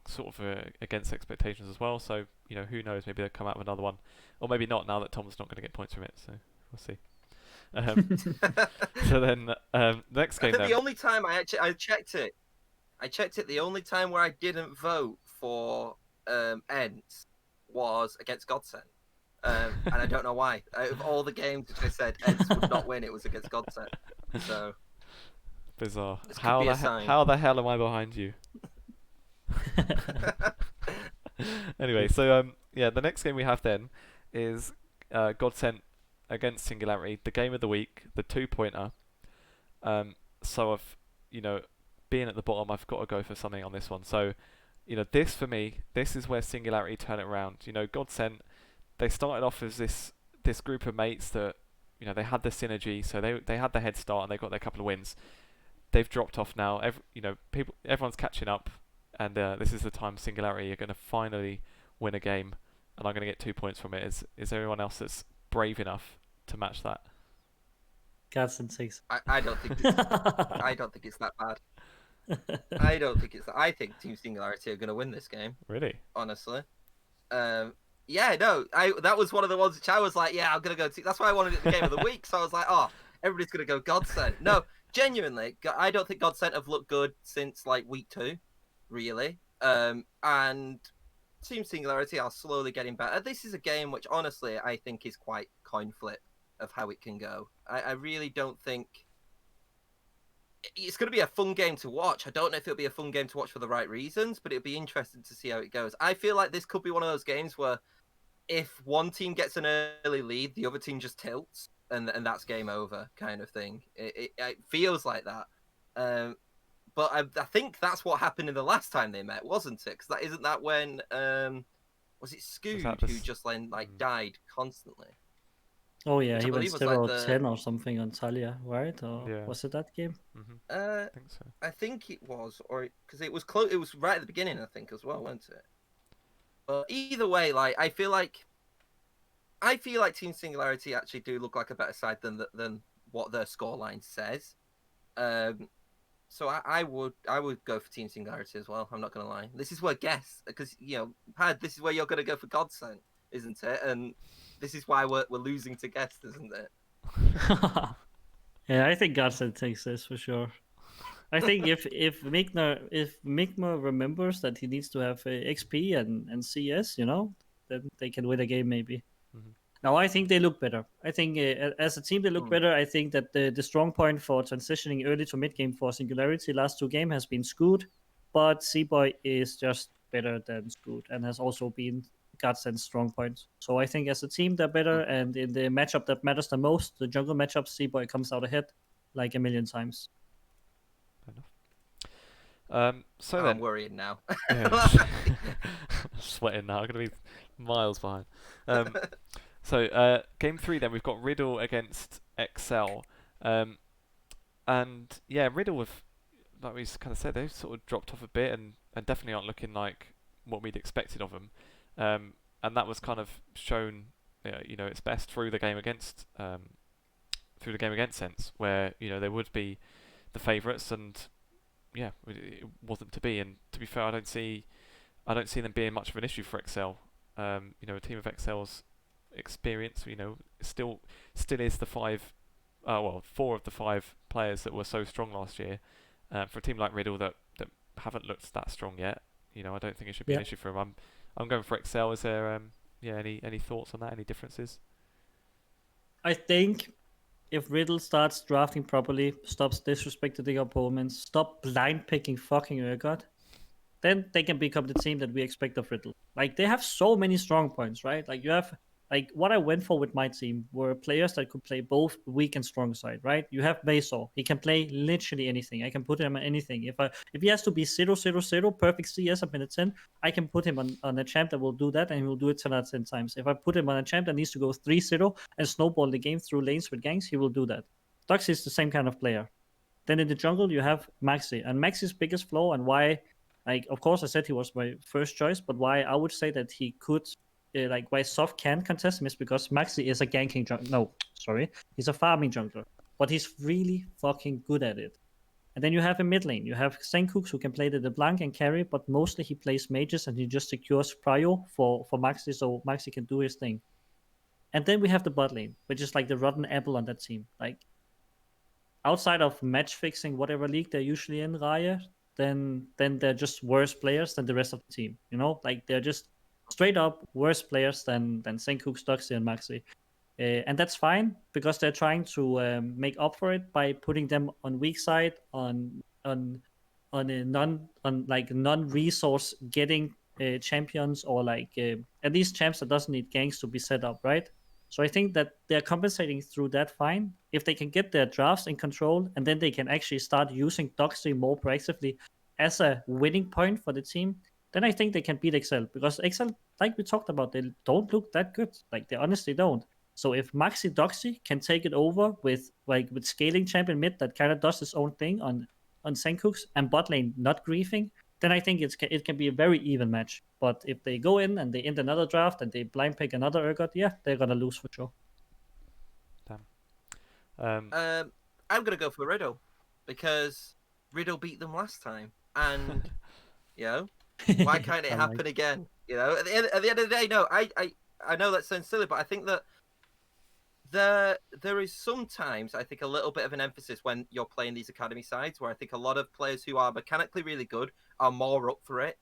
sort of against expectations as well. So who knows? Maybe they'll come out with another one, or maybe not. Now that Tom's not going to get points from it, so we'll see. So then next game. I think then. the only time I checked it. The only time where I didn't vote for ENCE was against Godsent. And I don't know why. Out of all the games which I said ENCE would not win, it was against Godsent. So bizarre. This could How be the a sign. how the hell am I behind you? Anyway, so the next game we have then is Godsent against Singularity, the game of the week, the 2-pointer. So I've being at the bottom, I've got to go for something on this one. So this for me, this is where Singularity turn it around. Godsent, they started off as this group of mates that they had the synergy, so they had the head start and they got their couple of wins. They've dropped off now. Everyone's catching up, and this is the time Singularity are going to finally win a game, and I'm going to get 2 points from it. Is there anyone else that's brave enough to match that? Godsent 6. I don't think it's, I don't think it's that bad. I don't think it's. I think Team Singularity are going to win this game. Really? Honestly. Yeah, no. That was one of the ones which I was like, yeah, I'm going to go. That's why I wanted it the game of the week. So I was like, oh, everybody's going to go Godsent. No, genuinely, I don't think Godsent have looked good since like week 2, really. And Team Singularity are slowly getting better. This is a game which, honestly, I think is quite coin flip of how it can go. I really don't think it's going to be a fun game to watch. I don't know if it'll be a fun game to watch for the right reasons, but it'll be interesting to see how it goes. I feel like this could be one of those games where if one team gets an early lead, the other team just tilts, and that's game over kind of thing. It feels like that. But I think that's what happened in the last time they met, wasn't it? Because isn't that when was it Scoot who just died constantly? Oh yeah, Which he I went believe was 0-10 or something on Talia, right? Or Yeah. was it that game? I think so. I think it was, or because it was close. It was right at the beginning, I think, as well, wasn't it? But either way, I feel like Team Singularity actually do look like a better side than what their scoreline says. So I would go for Team Singularity as well. I'm not gonna lie. This is where because Pad, this is where you're gonna go for Godsent, isn't it? And this is why we're losing to Guest, isn't it? Yeah, I think Godsent takes this for sure. I think if Migner remembers that he needs to have XP and CS, then they can win a game maybe. Mm-hmm. Now I think they look better. I think as a team they look better. I think that the strong point for transitioning early to mid game for Singularity last 2 games has been Scoot, but C-Boy is just better than Scoot and has also been Godsent's strong point. So I think as a team they're better, and in the matchup that matters the most, the jungle matchup, C-Boy comes out ahead like a million times. Fair enough. So then, I'm worried now. Yeah, sweating now. I'm gonna be miles behind. So game 3 then we've got Riddle against XL, and yeah, Riddle have, like we kind of said, they've sort of dropped off a bit and definitely aren't looking like what we'd expected of them. And that was kind of shown, its best through the game against ENCE, where they would be the favourites, and yeah, it wasn't to be. And to be fair, I don't see them being much of an issue for XL. A team of XL's experience, still is the 4 of the 5 players that were so strong last year. For a team like Riddle that haven't looked that strong yet, I don't think it should be an issue for them. I'm going for XL. Is there any thoughts on that? Any differences? I think if Riddle starts drafting properly, stops disrespecting the opponents, stop blind picking fucking Urgot, then they can become the team that we expect of Riddle. Like, they have so many strong points, right? Like, you have, like, what I went for with my team were players that could play both weak and strong side, right? You have Baysor. He can play literally anything. I can put him on anything. If he has to be 0-0-0, perfect CS up in a 10, I can put him on a champ that will do that, and he will do it 10 out of 10 times. If I put him on a champ that needs to go 3-0 and snowball the game through lanes with ganks, he will do that. Dux is the same kind of player. Then in the jungle, you have Maxi. And Maxi's biggest flaw, and why, like, of course I said he was my first choice, but why I would say that he could why Soft can contest him is because Maxi is a ganking jungler. No, sorry, he's a farming jungler, but he's really fucking good at it. And then you have a mid lane. You have Senkooks who can play the LeBlanc and carry, but mostly he plays mages and he just secures prio for Maxi, so Maxi can do his thing. And then we have the bot lane, which is like the rotten apple on that team. Like outside of match fixing whatever league they're usually in, Riot, then they're just worse players than the rest of the team. You know, like they're just straight up worse players than Senkooks, Duxie, and Maxi. And that's fine because they're trying to make up for it by putting them on weak side on a non-resource getting champions, or like at least champs that doesn't need ganks to be set up, right? So I think that they're compensating through that fine. If they can get their drafts in control, and then they can actually start using Doxy more proactively as a winning point for the team, then I think they can beat Excel. Because Excel, like we talked about, they don't look that good. Like they honestly don't. So if Maxi Doxy can take it over with scaling champion mid that kind of does his own thing on Senkooks and bot lane not griefing, then I think it can be a very even match. But if they go in and they end another draft and they blind pick another Urgot, yeah, they're gonna lose for sure. Damn. I'm gonna go for Riddle because Riddle beat them last time, and you know, why can't it happen again? You know, at the end of the day, no, I know that sounds silly, but I think that there is sometimes, I think, a little bit of an emphasis when you're playing these academy sides, where I think a lot of players who are mechanically really good are more up for it.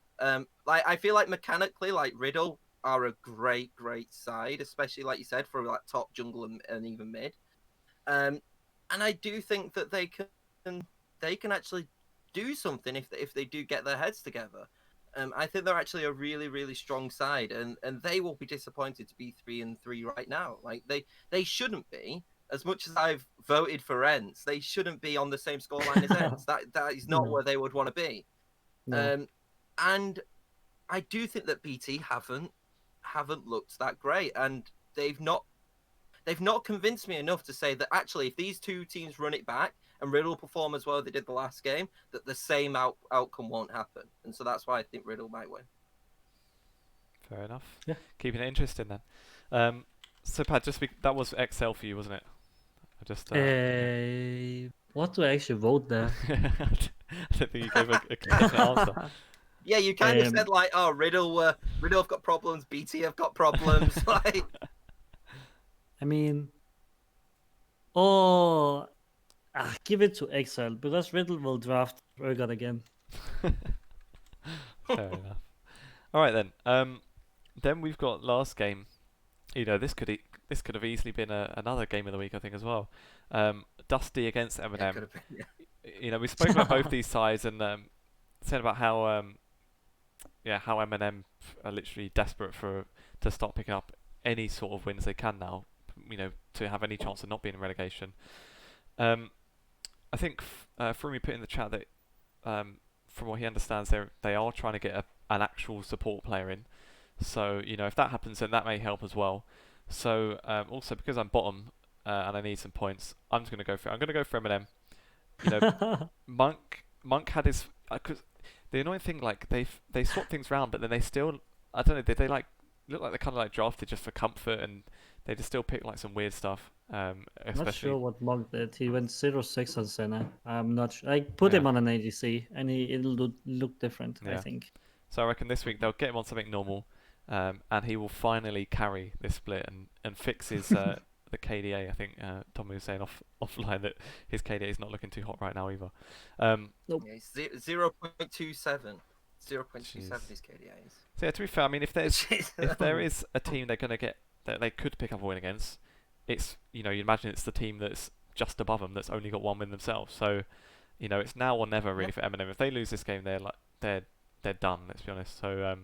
Like I feel like mechanically, like Riddle are a great side, especially like you said for like top jungle and even mid. And I do think that they can actually do something if they do get their heads together. I think they're actually a really strong side, and they will be disappointed to be 3-3 right now. Like they shouldn't be. As much as I've voted for ENCE, they shouldn't be on the same scoreline as ENCE. That is not where they would want to be. No. And I do think that BT haven't looked that great, and they've not convinced me enough to say that actually if these two teams run it back and Riddle perform as well as they did the last game, that the same outcome won't happen. And so that's why I think Riddle might win. Fair enough. Yeah. Keeping it interesting then. So Pat, that was XL for you, wasn't it? I just. What do I actually vote there? I don't think you gave a definite answer. Yeah, you kind of said like, oh, Riddle have got problems, BT have got problems. Like, I mean, give it to Excel because Riddle will draft Urgot again. Fair enough. All right then. Then we've got last game. You know, this could have easily been another game of the week, I think, as well. Dusty against MnM. Yeah. You know, we spoke about both these sides and said about how how MnM are literally desperate to start picking up any sort of wins they can now. You know, to have any chance of not being in relegation. I think Frumi put in the chat that from what he understands, they are trying to get an actual support player in. So you know, if that happens, then that may help as well. So also because I'm bottom and I need some points, I'm going to go for MnM. You know, Monk had his because the annoying thing, like they swap things around, but then they still, I don't know, they like look like they kind of like drafted just for comfort, and they just still pick like some weird stuff. I'm not sure what Monk did. He went 0-6 on Senna. I'm not sure. I put him on an ADC, and it'll look different, I think. So I reckon this week they'll get him on something normal, and he will finally carry this split and fix his the KDA. I think Tommy was saying offline that his KDA is not looking too hot right now either. Nope. Yeah, 0.27. 0.27 is KDAs. So yeah, to be fair, I mean, if there is a team they're going to get that they could pick up a win against, it's, you know, you imagine it's the team that's just above them that's only got one win themselves. So, you know, it's now or never really for MnM. If they lose this game, they're done. Let's be honest. So,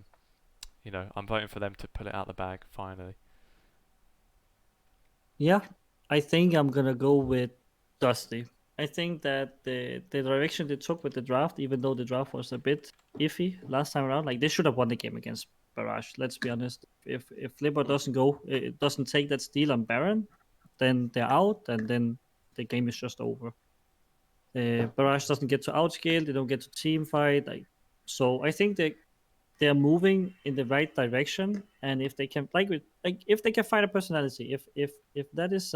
you know, I'm voting for them to pull it out the bag finally. Yeah, I think I'm gonna go with Dusty. I think that the direction they took with the draft, even though the draft was a bit iffy last time around, like they should have won the game against Barrage. Let's be honest. If Flipper it doesn't take that steal on Baron, then they're out, and then the game is just over. Barrage doesn't get to outscale. They don't get to team fight. So I think they they're moving in the right direction, and if they can if they can find a personality, if that is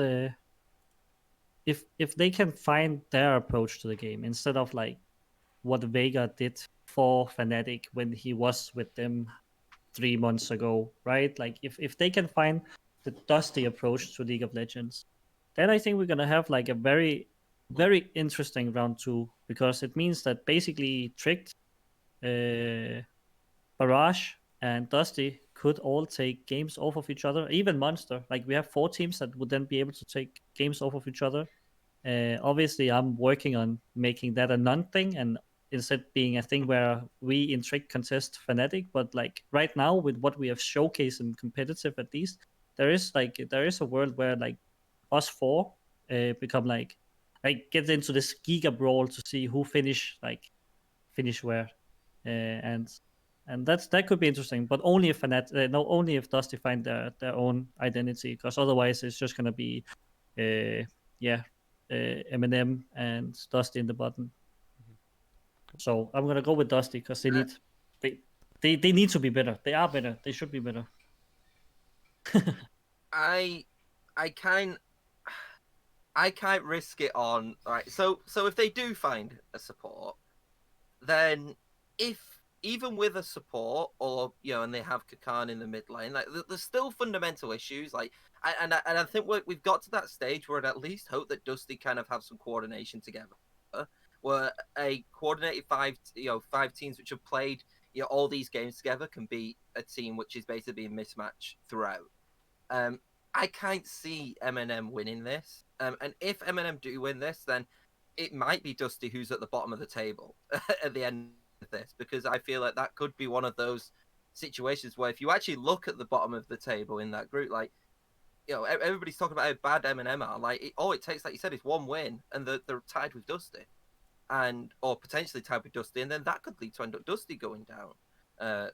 if they can find their approach to the game instead of like what Vega did for Fnatic when he was with them 3 months ago, right? Like if they can find the Dusty approach to League of Legends, then I think we're gonna have like a very very interesting round 2, because it means that basically Tricked, Barrage, and Dusty could all take games off of each other. Even Munster, like we have 4 teams that would then be able to take games off of each other. Obviously, I'm working on making that a non-thing and instead being a thing where we in Trick contest Fnatic. But like right now, with what we have showcased in competitive, at least there is a world where like us 4 become like get into this giga brawl to see who finish where, and that could be interesting. But only if only if Dusty find their own identity, because otherwise it's just gonna be MnM and Dusty in the bottom. So I'm gonna go with Dusty because they need to be better. They are better. They should be better. I can't risk it on. All right, so if they do find a support, then if even with a support, or and they have Kakan in the mid lane, like there's still fundamental issues. Like, I think we've got to that stage where I'd at least hope that Dusty kind of have some coordination together, where a coordinated 5 teams which have played all these games together can beat a team which is basically a mismatch throughout. I can't see MnM winning this, and if MnM do win this, then it might be Dusty who's at the bottom of the table at the end of this, because I feel like that could be one of those situations where if you actually look at the bottom of the table in that group, like everybody's talking about how bad MnM are. Like all it takes, like you said, is one win, and they're tied with Dusty, or potentially tied with Dusty, and then that could lead to end up Dusty going down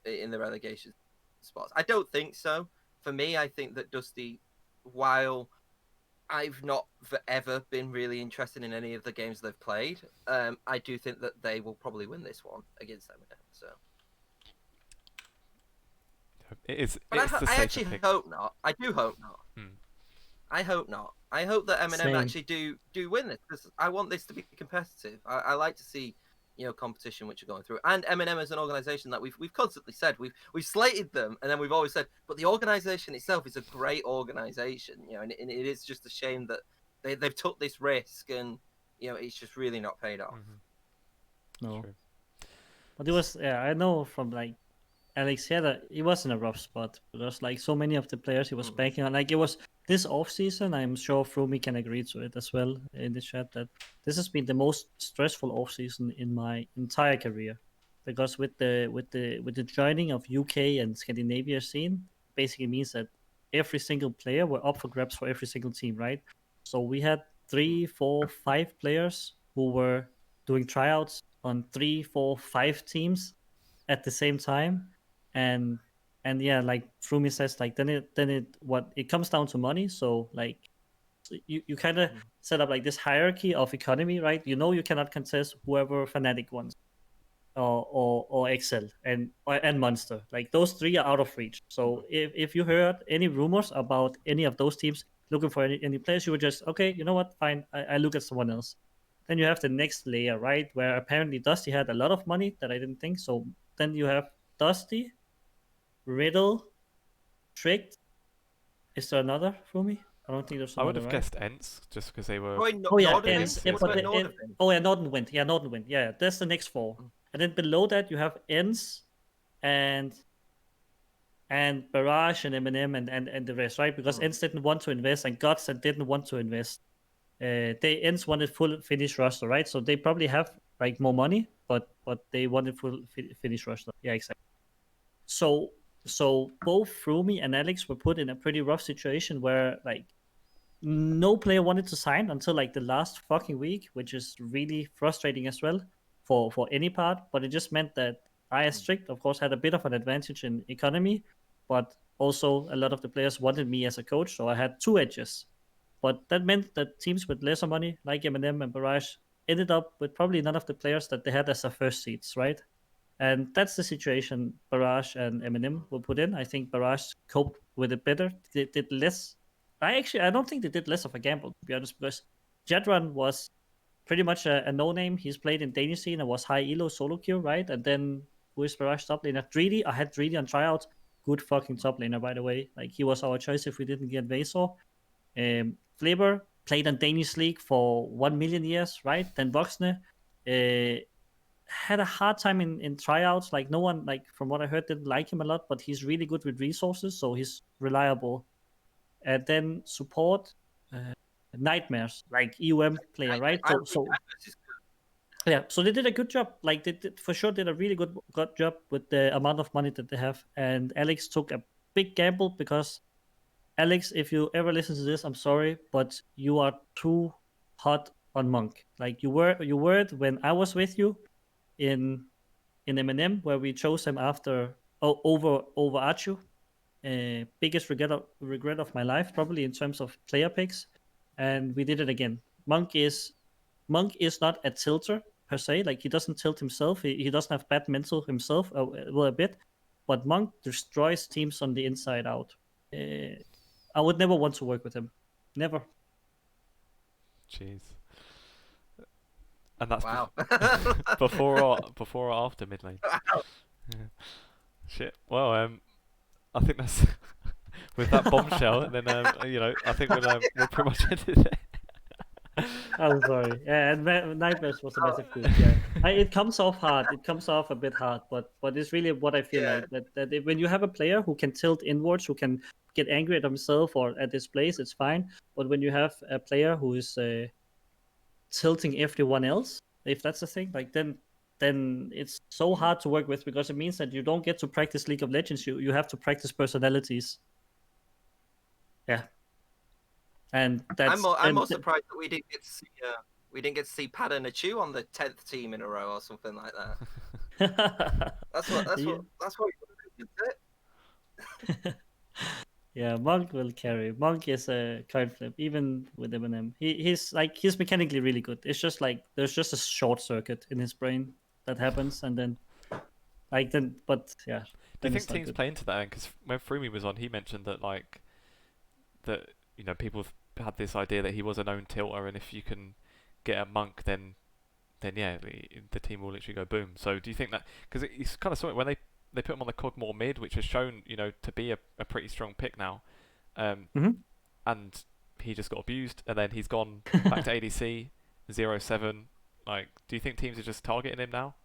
in the relegation spots. I don't think so. For me, I think that Dusty, while I've not ever been really interested in any of the games they've played, I do think that they will probably win this one against MnM. So, but I actually hope not. I do hope not. I hope not. I hope that MnM actually do win this, because I want this to be competitive. I like to see competition which are going through, and MnM as an organization that we've constantly said we've slated them, and then we've always said, but the organization itself is a great organization, and it is just a shame that they've took this risk, and it's just really not paid off. No, true. But it was I know from like Alex he was in a rough spot, because like so many of the players he was banking on, like it was this off season. I'm sure Frumi can agree to it as well in the chat, that this has been the most stressful off season in my entire career, because with the joining of UK and Scandinavia scene, basically means that every single player were up for grabs for every single team, right? So we had 3, 4, 5 players who were doing tryouts on 3, 4, 5 teams at the same time, and yeah, like Frumi says, like then it comes down to money. So like you kind of set up like this hierarchy of economy, right? You cannot contest whoever Fnatic wants, or Excel and Munster. Like those 3 are out of reach. So if you heard any rumors about any of those teams looking for any players, you would just, okay, you know what, fine, I look at someone else. Then you have the next layer, right, where apparently Dusty had a lot of money that I didn't think. So then you have Dusty, Riddle, Tricked. Is there another for me? I don't think there's another. I would have guessed ENCE, just because they were. ENCE. Nordavind. Yeah, Nordavind. Yeah, that's the next 4. And then below that you have ENCE and Barrage and MnM and the rest, right? Because ENCE didn't want to invest and Godsent didn't want to invest. ENCE wanted full Finnish roster, right? So they probably have like more money, but they wanted full Finnish roster. Yeah, exactly. So both Frumi and Alex were put in a pretty rough situation where like no player wanted to sign until like the last fucking week, which is really frustrating as well for any part. But it just meant that I, as Tricked, of course, had a bit of an advantage in economy, but also a lot of the players wanted me as a coach, so I had 2 edges. But that meant that teams with lesser money, like MnM and Barrage, ended up with probably none of the players that they had as their first seeds, right? And that's the situation Barrage and MnM were put in. I think Barrage coped with it better. They did less. I don't think they did less of a gamble, to be honest, because Jedran was pretty much a no-name. He's played in Danish scene and was high elo solo queue, right? And then who is Barrage top laner? Dreedy. I had Dreedy on tryouts. Good fucking top laner, by the way. Like, he was our choice if we didn't get Vasor. Flavor played in Danish league for 1 million years, right? Then Voxne had a hard time in tryouts. Like, no one, like, from what I heard, didn't like him a lot, but he's really good with resources, so he's reliable. And then support, Nightmares, like EUM player, right? Yeah, so they did a good job. Like, they did, for sure did a really good job with the amount of money that they have. And Alex took a big gamble because, Alex, if you ever listen to this, I'm sorry, but you are too hot on Monk. Like, you were it when I was with you in MnM, where we chose him after over Archu. Biggest regret of my life, probably, in terms of player picks, and we did it again. Monk is not a tilter per se. Like, he doesn't tilt himself. He doesn't have bad mental himself, well, a bit, but Monk destroys teams on the inside out. I would never want to work with him. Never. Jeez. And that's Wow. before or after mid lane. Wow. Yeah. Shit. Well, I think that's with that bombshell, and then I think we'll pretty much end it there. I'm sorry. Yeah, and Nightmares was a massive coup. Yeah, it comes off hard. It comes off a bit hard, but it's really what I feel like. That when you have a player who can tilt inwards, who can get angry at himself or at his place, it's fine. But when you have a player who is tilting everyone else, if that's the thing, like, then it's so hard to work with, because it means that you don't get to practice League of Legends. You have to practice personalities. Yeah. And that's I'm more surprised that we didn't get to see Pada and Achu on the 10th team in a row or something like that. That's what you did. Yeah, Monk will carry. Monk is a card flip, even with MnM. He's mechanically really good. It's just like there's just a short circuit in his brain that happens, and then but yeah. Do you think teams play into that? Because when Frumi was on, he mentioned that people had this idea that he was a known tilter, and if you can get a Monk, then yeah, the team will literally go boom. So do you think that, because it's kind of something when they put him on the Cogmore mid, which has shown to be a pretty strong pick now, and he just got abused, and then he's gone back to ADC 0-7. Like, do you think teams are just targeting him now?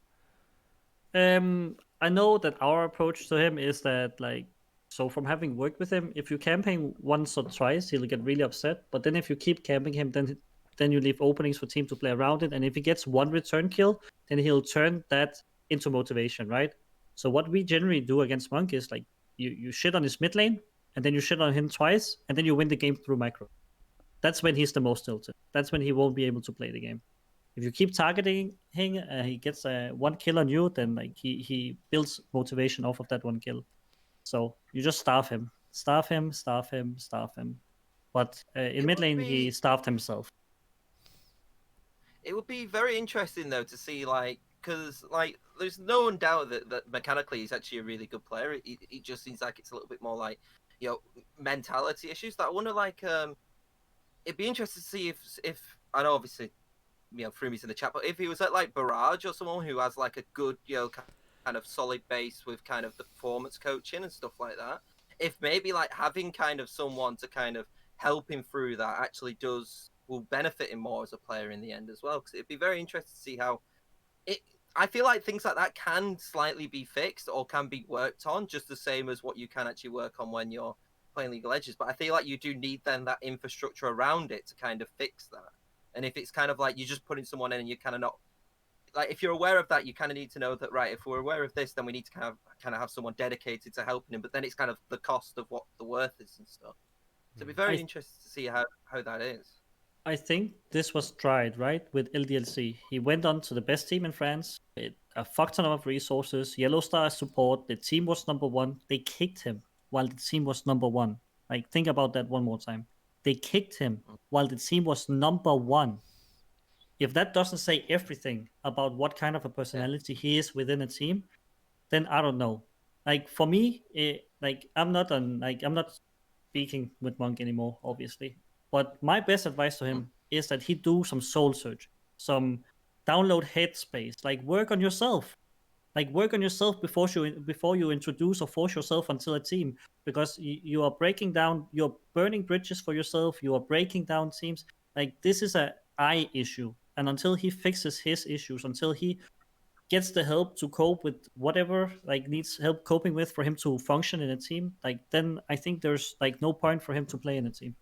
I know that our approach to him is that, like, so from having worked with him, if you camping once or twice, he'll get really upset. But then if you keep camping him, then you leave openings for team to play around it. And if he gets one return kill, then he'll turn that into motivation, right? So what we generally do against Monk is, like, you shit on his mid lane, and then you shit on him twice, and then you win the game through micro. That's when he's the most tilted. That's when he won't be able to play the game. If you keep targeting him, he gets one kill on you, then, like, he builds motivation off of that one kill. So you just starve him. But in mid lane, he starved himself. It would be very interesting, though, to see, like, because, like, there's no doubt that mechanically he's actually a really good player. It just seems like it's a little bit more like, mentality issues. That I wonder, like, it'd be interesting to see if I know, obviously, Frumi's in the chat, but if he was at, like, Barrage or someone who has, like, a good, kind of solid base with kind of the performance coaching and stuff like that, if maybe, like, having kind of someone to kind of help him through that actually will benefit him more as a player in the end as well, because it'd be very interesting to see how I feel like things like that can slightly be fixed or can be worked on, just the same as what you can actually work on when you're playing League of Legends. But I feel like you do need then that infrastructure around it to kind of fix that. And if it's kind of like you're just putting someone in and you're kind of not, like, if you're aware of that, you kind of need to know that, right, if we're aware of this, then we need to kind of have someone dedicated to helping him. But then it's kind of the cost of what the worth is and stuff. So it'd be very interesting to see how that is. I think this was tried, right, with LDLC. He went on to the best team in France with a fuck ton of resources, Yellow Star support. The team was number one. They kicked him while the team was number one. Like, think about that one more time. They kicked him while the team was number one. If that doesn't say everything about what kind of a personality he is within a team, then I don't know. Like for me, I'm not speaking with Monk anymore, obviously. But my best advice to him is that he do some soul search, some download headspace, like work on yourself. Like work on yourself before you introduce or force yourself onto a team, because you are breaking down, you're burning bridges for yourself, you are breaking down teams. Like this is a I issue, and until he fixes his issues, until he gets the help to cope with whatever like needs help coping with for him to function in a team, like then I think there's like no point for him to play in a team.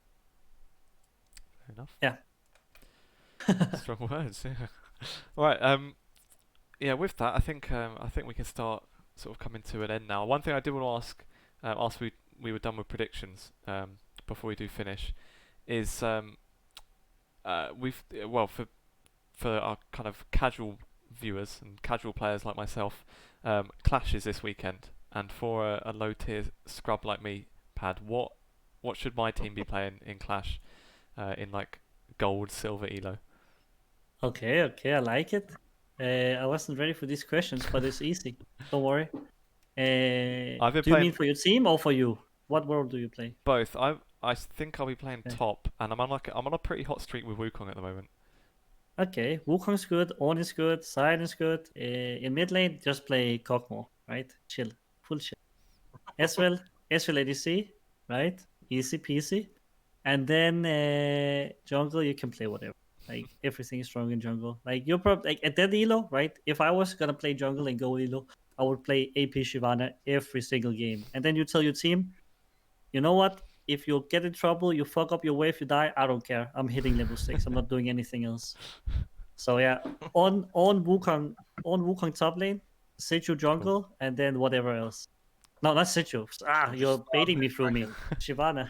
Fair enough. Yeah. Strong words. Yeah. Right. Yeah. With that, I think we can start sort of coming to an end now. One thing I did want to ask, after we were done with predictions, before we do finish, is for our kind of casual viewers and casual players like myself, Clash is this weekend, and for a low tier scrub like me, Pad, what should my team be playing in Clash, in like gold, silver, elo? Okay, I like it. I wasn't ready for these questions, but it's easy. Don't worry. I've been Do you playing mean for your team or for you? What world do you play? both. I think I'll be playing Okay. top, and I'm on a pretty hot streak with Wukong at the moment. Okay, Wukong's good, Ornn is good, Sion is good. In mid lane, just play Kog'Maw, right? Chill, full chill. Ezreal ADC, right? Easy peasy. And then jungle, you can play whatever. Like everything is strong in jungle. Like you're probably like at that elo, right? If I was gonna play jungle and go elo, I would play AP Shyvana every single game. And then you tell your team, you know what? If you get in trouble, you fuck up your wave, you die. I don't care. I'm hitting level 6. I'm not doing anything else. So yeah, on Wukong top lane, Situ jungle, and then whatever else. No, not Situ. You're baiting me through me. Shyvana.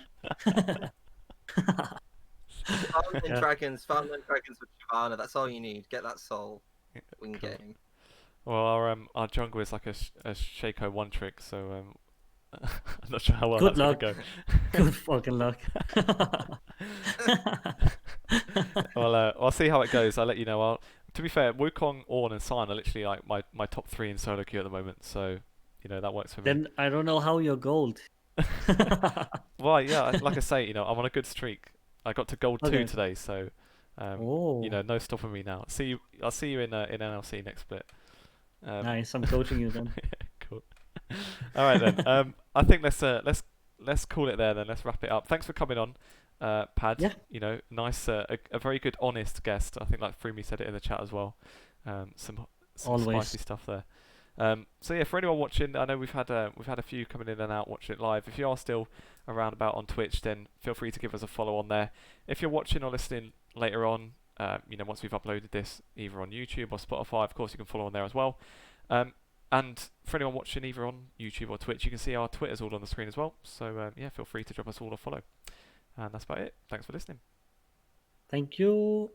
Farmland Yeah. Dragons with Shyvana. That's all you need. Get that soul. We can get him. Well, our jungle is like a Shaco one trick, so I'm not sure how well Good that's luck. gonna go. Good fucking luck. Well, I'll see how it goes. I'll let you know. To be fair, Wukong, Ornn, and Sion are literally like my top 3 in solo queue at the moment, so you know that works for me. Then I don't know how you're gold. Well, yeah, like I say, I'm on a good streak. I got to gold 2 Okay. today, so Oh, no stopping me now. I'll see you in NLC next split. nice. I'm coaching you then. Cool. All right then. I think let's call it there then. Let's wrap it up. Thanks for coming on, Pad. Yeah. Nice, a very good, honest guest. I think like Freemy said it in the chat as well. Some Always. spicy stuff there. So yeah, for anyone watching, I know we've had a few coming in and out watching it live. If you are still around about on Twitch, then feel free to give us a follow on there. If you're watching or listening later on, once we've uploaded this either on YouTube or Spotify, of course you can follow on there as well. And for anyone watching either on YouTube or Twitch, you can see our Twitters all on the screen as well. So yeah, feel free to drop us all a follow. And that's about it. Thanks for listening. Thank you.